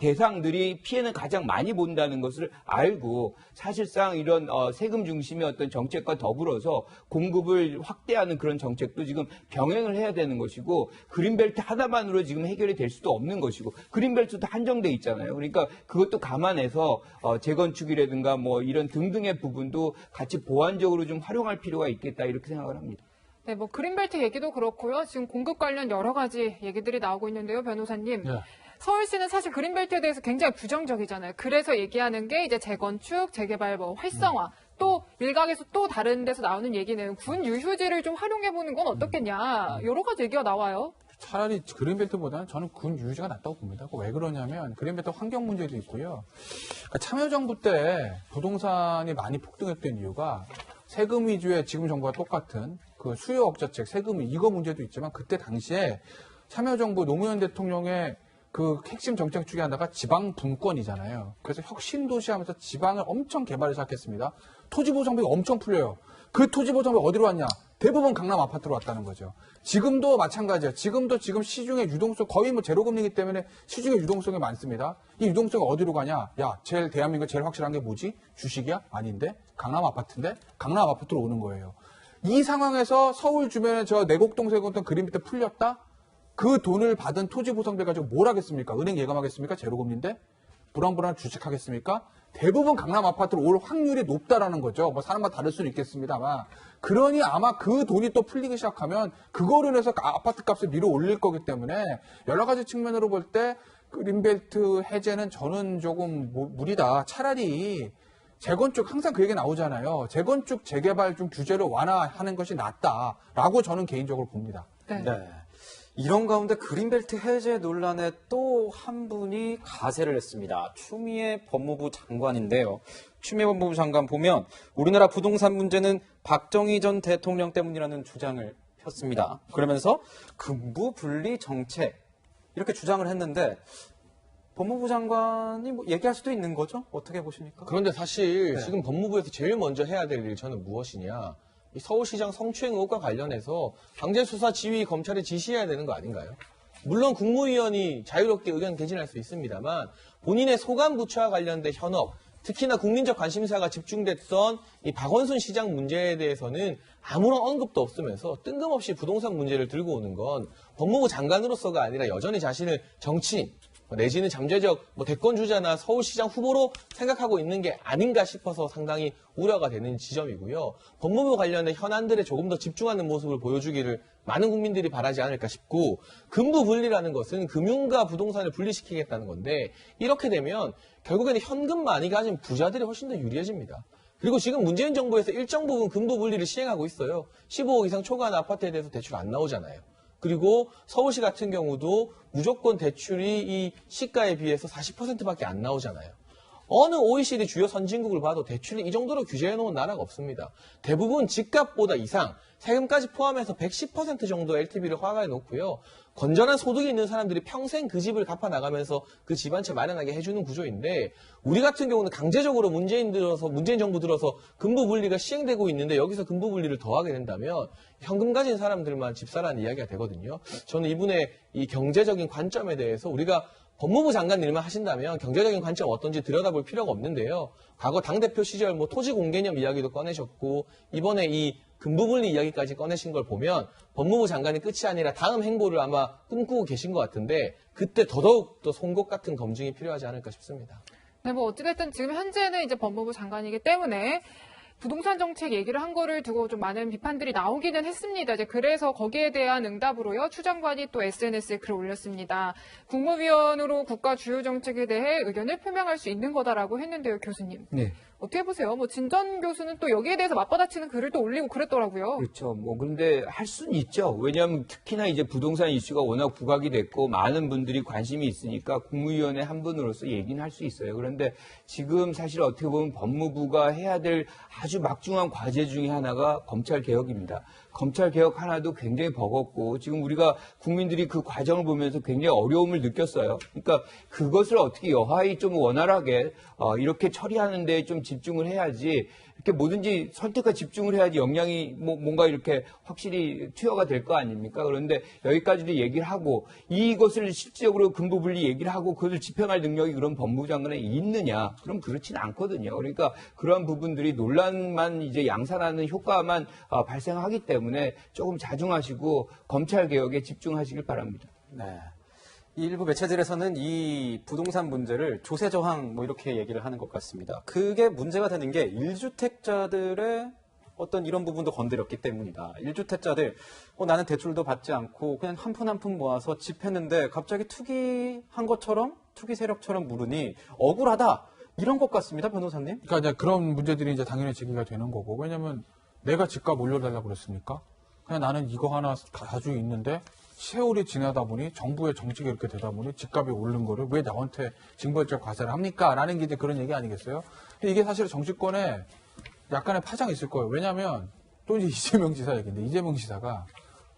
대상들이 피해는 가장 많이 본다는 것을 알고 사실상 이런 세금 중심의 어떤 정책과 더불어서 공급을 확대하는 그런 정책도 지금 병행을 해야 되는 것이고 그린벨트 하나만으로 지금 해결이 될 수도 없는 것이고 그린벨트도 한정돼 있잖아요. 그러니까 그것도 감안해서 재건축이라든가 뭐 이런 등등의 부분도 같이 보완적으로 좀 활용할 필요가 있겠다 이렇게 생각을 합니다. 네, 뭐 그린벨트 얘기도 그렇고요. 지금 공급 관련 여러 가지 얘기들이 나오고 있는데요, 변호사님. 네. 서울시는 사실 그린벨트에 대해서 굉장히 부정적이잖아요. 그래서 얘기하는 게 이제 재건축, 재개발, 뭐 활성화. 또 일각에서 또 다른 데서 나오는 얘기는 군 유휴지를 좀 활용해보는 건 어떻겠냐. 여러 가지 얘기가 나와요. 차라리 그린벨트보다는 저는 군 유지가 낫다고 봅니다. 왜 그러냐면 그린벨트 환경 문제도 있고요. 그러니까 참여정부 때 부동산이 많이 폭등했던 이유가 세금 위주의 지금 정부와 똑같은 그 수요 억제책, 세금 이거 문제도 있지만 그때 당시에 참여정부 노무현 대통령의 그 핵심 정책 중에 하나가 지방 분권이잖아요. 그래서 혁신도시 하면서 지방을 엄청 개발을 시작했습니다. 토지보상비가 엄청 풀려요. 그 토지보상비 어디로 왔냐? 대부분 강남 아파트로 왔다는 거죠. 지금도 마찬가지예요. 지금 시중의 유동성 거의 뭐 제로금리이기 때문에 시중의 유동성이 많습니다. 이 유동성이 어디로 가냐? 야, 대한민국 제일 확실한 게 뭐지? 주식이야? 아닌데? 강남 아파트인데? 강남 아파트로 오는 거예요. 이 상황에서 서울 주변에 저 내곡동, 세곡동 그린벨트 풀렸다? 그 돈을 받은 토지보상비 가지고 뭘 하겠습니까? 은행 예금하겠습니까? 제로금리인데? 불안불안 주식하겠습니까? 대부분 강남 아파트로 올 확률이 높다라는 거죠. 뭐 사람마다 다를 수는 있겠습니다만. 그러니 아마 그 돈이 또 풀리기 시작하면 그거로 인해서 아파트 값을 밀어 올릴 거기 때문에 여러 가지 측면으로 볼 때 그린벨트 해제는 저는 조금 무리다. 차라리 재건축 항상 그 얘기 나오잖아요. 재건축, 재개발 좀 규제를 완화하는 것이 낫다라고 저는 개인적으로 봅니다. 네. 이런 가운데 그린벨트 해제 논란에 또 한 분이 가세를 했습니다. 추미애 법무부 장관인데요. 추미애 법무부 장관 보면 우리나라 부동산 문제는 박정희 전 대통령 때문이라는 주장을 폈습니다. 그러면서 근부 분리 정책 이렇게 주장을 했는데 법무부 장관이 뭐 얘기할 수도 있는 거죠? 어떻게 보십니까? 그런데 사실 지금 법무부에서 제일 먼저 해야 될 일이 저는 무엇이냐. 이 서울시장 성추행 의혹과 관련해서 강제수사 지휘 검찰에 지시해야 되는 거 아닌가요? 물론 국무위원이 자유롭게 의견 개진할 수 있습니다만 본인의 소관 부처와 관련된 현업, 특히나 국민적 관심사가 집중됐던 이 박원순 시장 문제에 대해서는 아무런 언급도 없으면서 뜬금없이 부동산 문제를 들고 오는 건 법무부 장관으로서가 아니라 여전히 자신을 정치인, 내지는 잠재적 대권 주자나 서울시장 후보로 생각하고 있는 게 아닌가 싶어서 상당히 우려가 되는 지점이고요. 법무부 관련된 현안들에 조금 더 집중하는 모습을 보여주기를 많은 국민들이 바라지 않을까 싶고 근부 분리라는 것은 금융과 부동산을 분리시키겠다는 건데 이렇게 되면 결국에는 현금 많이 가진 부자들이 훨씬 더 유리해집니다. 그리고 지금 문재인 정부에서 일정 부분 근부 분리를 시행하고 있어요. 15억 이상 초과한 아파트에 대해서 대출 안 나오잖아요. 그리고 서울시 같은 경우도 무조건 대출이 이 시가에 비해서 40%밖에 안 나오잖아요. 어느 OECD 주요 선진국을 봐도 대출을 이 정도로 규제해 놓은 나라가 없습니다. 대부분 집값보다 이상, 세금까지 포함해서 110% 정도 LTV를 허가해 놓고요. 건전한 소득이 있는 사람들이 평생 그 집을 갚아 나가면서 그 집 한 채 마련하게 해주는 구조인데, 우리 같은 경우는 강제적으로 문재인 정부 들어서 근부 분리가 시행되고 있는데 여기서 근부 분리를 더하게 된다면 현금 가진 사람들만 집사라는 이야기가 되거든요. 저는 이분의 이 경제적인 관점에 대해서 우리가 법무부 장관 일만 하신다면 경제적인 관점 어떤지 들여다볼 필요가 없는데요. 과거 당대표 시절 토지 공개념 이야기도 꺼내셨고, 이번에 이 근부분리 이야기까지 꺼내신 걸 보면 법무부 장관이 끝이 아니라 다음 행보를 아마 꿈꾸고 계신 것 같은데, 그때 더더욱 더 송곳 같은 검증이 필요하지 않을까 싶습니다. 네, 어찌됐든 지금 현재는 이제 법무부 장관이기 때문에 부동산 정책 얘기를 한 거를 두고 좀 많은 비판들이 나오기는 했습니다. 이제 그래서 거기에 대한 응답으로요, 추 장관이 또 SNS에 글을 올렸습니다. 국무위원으로 국가 주요 정책에 대해 의견을 표명할 수 있는 거다라고 했는데요, 교수님. 네. 어떻게 보세요? 진 전 교수는 또 여기에 대해서 맞받아치는 글을 또 올리고 그랬더라고요. 그렇죠. 근데 할 수는 있죠. 왜냐하면 특히나 이제 부동산 이슈가 워낙 부각이 됐고 많은 분들이 관심이 있으니까 국무위원회 한 분으로서 얘기는 할 수 있어요. 그런데 지금 사실 어떻게 보면 법무부가 해야 될 아주 막중한 과제 중에 하나가 검찰개혁입니다. 검찰개혁 하나도 굉장히 버겁고 지금 우리가 국민들이 그 과정을 보면서 굉장히 어려움을 느꼈어요. 그러니까 그것을 어떻게 여하이 좀 원활하게 이렇게 처리하는 데 좀 집중을 해야지, 이렇게 뭐든지 선택과 집중을 해야지 역량이 뭔가 이렇게 확실히 투여가 될 거 아닙니까? 그런데 여기까지도 얘기를 하고 이것을 실질적으로 근부분리 얘기를 하고 그것을 집행할 능력이 그런 법무부 장관에 있느냐? 그럼 그렇진 않거든요. 그러니까 그런 부분들이 논란만 이제 양산하는 효과만 발생하기 때문에 조금 자중하시고 검찰 개혁에 집중하시길 바랍니다. 네. 일부 매체들에서는 이 부동산 문제를 조세 저항 이렇게 얘기를 하는 것 같습니다. 그게 문제가 되는 게 1주택자들의 어떤 이런 부분도 건드렸기 때문이다. 1주택자들 나는 대출도 받지 않고 그냥 한 푼 한 푼 모아서 집 했는데 갑자기 투기한 것처럼, 투기 세력처럼 물으니 억울하다. 이런 것 같습니다, 변호사님. 그러니까 이제 그런 문제들이 이제 당연히 제기가 되는 거고, 왜냐면 내가 집값 올려달라고 그랬습니까? 그냥 나는 이거 하나 가지고 있는데 세월이 지나다 보니 정부의 정책이 이렇게 되다 보니 집값이 오른 거를 왜 나한테 징벌적 과세를 합니까? 라는 게 이제 그런 얘기 아니겠어요? 이게 사실 정치권에 약간의 파장이 있을 거예요. 왜냐하면 또 이제 이재명 지사 얘기인데, 이재명 지사가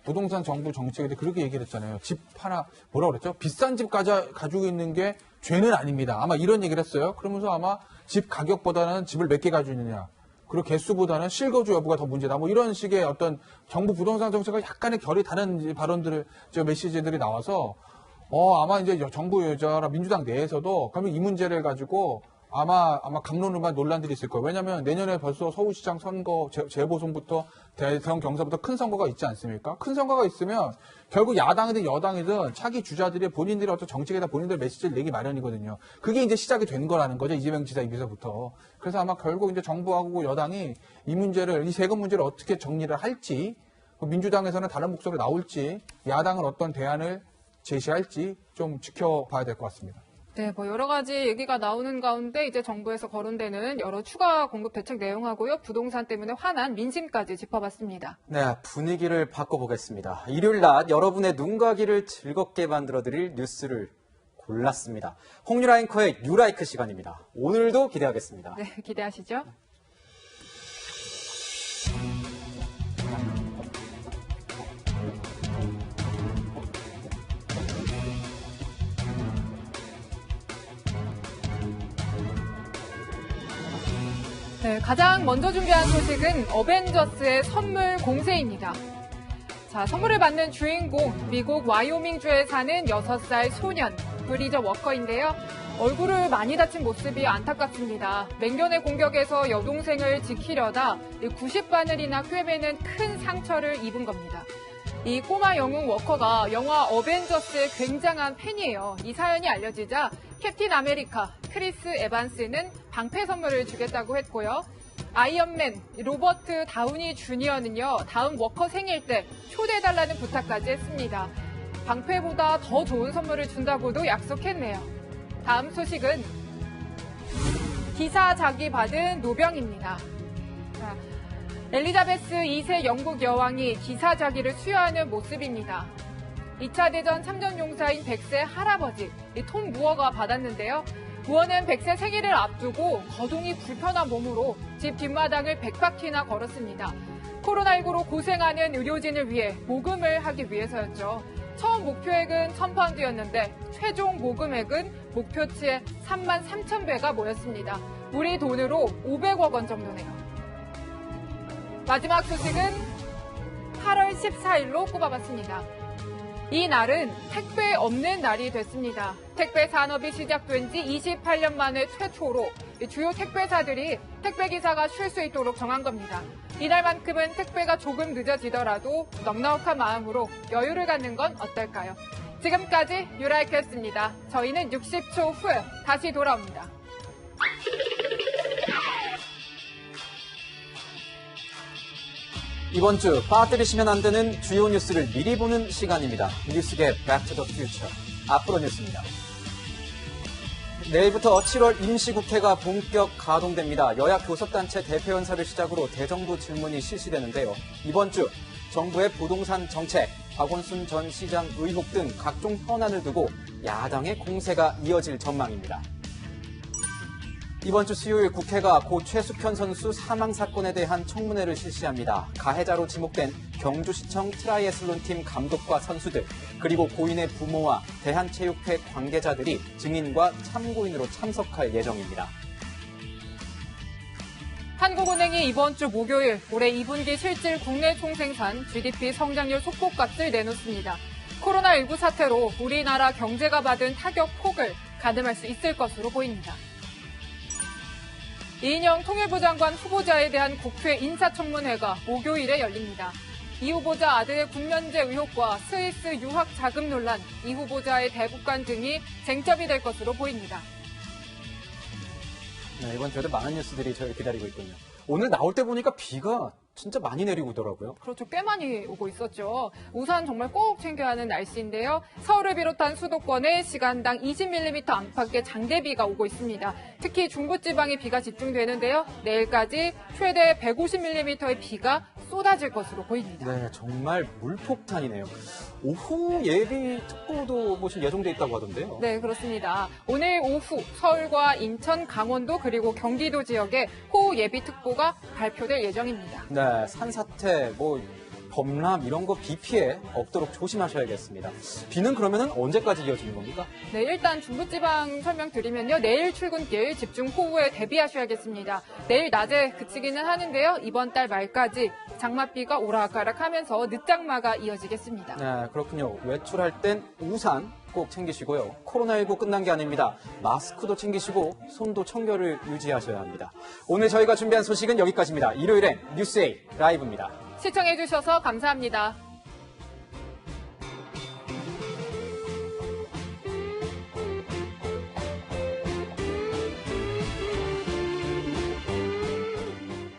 부동산 정부 정책에 대해 그렇게 얘기를 했잖아요. 집 하나, 뭐라고 그랬죠? 비싼 집 가지고 있는 게 죄는 아닙니다. 아마 이런 얘기를 했어요. 그러면서 아마 집 가격보다는 집을 몇 개 가지고 있느냐, 그리고 개수보다는 실거주 여부가 더 문제다. 이런 식의 어떤 정부 부동산 정책과 약간의 결이 다른 발언들을, 메시지들이 나와서, 아마 이제 정부 여자라 민주당 내에서도 그러면 이 문제를 가지고 아마 강론으로만 논란들이 있을 거예요. 왜냐하면 내년에 벌써 서울시장 선거 재보선부터 대선 경선부터 큰 선거가 있지 않습니까? 큰 선거가 있으면 결국 야당이든 여당이든 차기 주자들이 본인들의 어떤 정책에다 본인들 메시지를 내기 마련이거든요. 그게 이제 시작이 된 거라는 거죠. 이재명 지사 입에서부터. 그래서 아마 결국 이제 정부하고 여당이 이 세금 문제를 어떻게 정리를 할지, 민주당에서는 다른 목소리가 나올지, 야당은 어떤 대안을 제시할지 좀 지켜봐야 될 것 같습니다. 네, 여러 가지 얘기가 나오는 가운데 이제 정부에서 거론되는 여러 추가 공급 대책 내용하고요, 부동산 때문에 화난 민심까지 짚어봤습니다. 네, 분위기를 바꿔보겠습니다. 일요일 낮 여러분의 눈과 귀를 즐겁게 만들어드릴 뉴스를 골랐습니다. 홍유라 앵커의 뉴라이크 시간입니다. 오늘도 기대하겠습니다. 네, 기대하시죠. 네, 가장 먼저 준비한 소식은 어벤져스의 선물 공세입니다. 자, 선물을 받는 주인공, 미국 와이오밍주에 사는 6살 소년, 브리저 워커인데요. 얼굴을 많이 다친 모습이 안타깝습니다. 맹견의 공격에서 여동생을 지키려다 90바늘이나 꿰매는 큰 상처를 입은 겁니다. 이 꼬마 영웅 워커가 영화 어벤져스의 굉장한 팬이에요. 이 사연이 알려지자 캡틴 아메리카, 크리스 에반스는 방패 선물을 주겠다고 했고요. 아이언맨, 로버트 다우니 주니어는요, 다음 워커 생일 때 초대해달라는 부탁까지 했습니다. 방패보다 더 좋은 선물을 준다고도 약속했네요. 다음 소식은 기사 자기 받은 노병입니다. 자, 엘리자베스 2세 영국 여왕이 기사 자기를 수여하는 모습입니다. 2차 대전 참전용사인 100세 할아버지 톰 무어가 받았는데요. 우원은 100세 생일을 앞두고 거동이 불편한 몸으로 집 뒷마당을 100바퀴나 걸었습니다. 코로나19로 고생하는 의료진을 위해 모금을 하기 위해서였죠. 처음 목표액은 1,000파운드였는데 최종 모금액은 목표치의 33,000배가 모였습니다. 우리 돈으로 500억 원 정도네요. 마지막 소식은 8월 14일로 꼽아봤습니다. 이 날은 택배 없는 날이 됐습니다. 택배 산업이 시작된 지 28년 만에 최초로 주요 택배사들이 택배기사가 쉴 수 있도록 정한 겁니다. 이날만큼은 택배가 조금 늦어지더라도 넉넉한 마음으로 여유를 갖는 건 어떨까요? 지금까지 유라이크였습니다. 저희는 60초 후에 다시 돌아옵니다. 이번 주 빠뜨리시면 안 되는 주요 뉴스를 미리 보는 시간입니다. 뉴스계 Back to the Future. 앞으로 뉴스입니다. 내일부터 7월 임시국회가 본격 가동됩니다. 여야 교섭단체 대표연설을 시작으로 대정부 질문이 실시되는데요. 이번 주 정부의 부동산 정책, 박원순 전 시장 의혹 등 각종 현안을 두고 야당의 공세가 이어질 전망입니다. 이번 주 수요일 국회가 고 최숙현 선수 사망 사건에 대한 청문회를 실시합니다. 가해자로 지목된 경주시청 트라이애슬론팀 감독과 선수들, 그리고 고인의 부모와 대한체육회 관계자들이 증인과 참고인으로 참석할 예정입니다. 한국은행이 이번 주 목요일 올해 2분기 실질 국내 총생산 GDP 성장률 속보값을 내놓습니다. 코로나19 사태로 우리나라 경제가 받은 타격 폭을 가늠할 수 있을 것으로 보입니다. 이인영 통일부 장관 후보자에 대한 국회 인사청문회가 목요일에 열립니다. 이 후보자 아들의 군면제 의혹과 스위스 유학 자금 논란, 이 후보자의 대북관 등이 쟁점이 될 것으로 보입니다. 네, 이번 주에도 많은 뉴스들이 저를 기다리고 있군요. 오늘 나올 때 보니까 비가 진짜 많이 내리고 있더라고요. 그렇죠. 꽤 많이 오고 있었죠. 우산 정말 꼭 챙겨야 하는 날씨인데요. 서울을 비롯한 수도권에 시간당 20mm 안팎의 장대비가 오고 있습니다. 특히 중부지방에 비가 집중되는데요. 내일까지 최대 150mm의 비가 쏟아질 것으로 보입니다. 네, 정말 물폭탄이네요. 오후 예비특보도 뭐 예정돼 있다고 하던데요. 네, 그렇습니다. 오늘 오후 서울과 인천, 강원도 그리고 경기도 지역에 호우 예비특보가 발표될 예정입니다. 네, 산사태, 범람 이런 거 비 피해 없도록 조심하셔야겠습니다. 비는 그러면은 언제까지 이어지는 겁니까? 네, 일단 중부지방 설명드리면요. 내일 출근길 집중 호우에 대비하셔야겠습니다. 내일 낮에 그치기는 하는데요. 이번 달 말까지 장맛비가 오락가락하면서 늦장마가 이어지겠습니다. 네, 그렇군요. 외출할 땐 우산 꼭 챙기시고요. 코로나19 끝난 게 아닙니다. 마스크도 챙기시고 손도 청결을 유지하셔야 합니다. 오늘 저희가 준비한 소식은 여기까지입니다. 일요일엔 뉴스 A 라이브입니다. 시청해주셔서 감사합니다.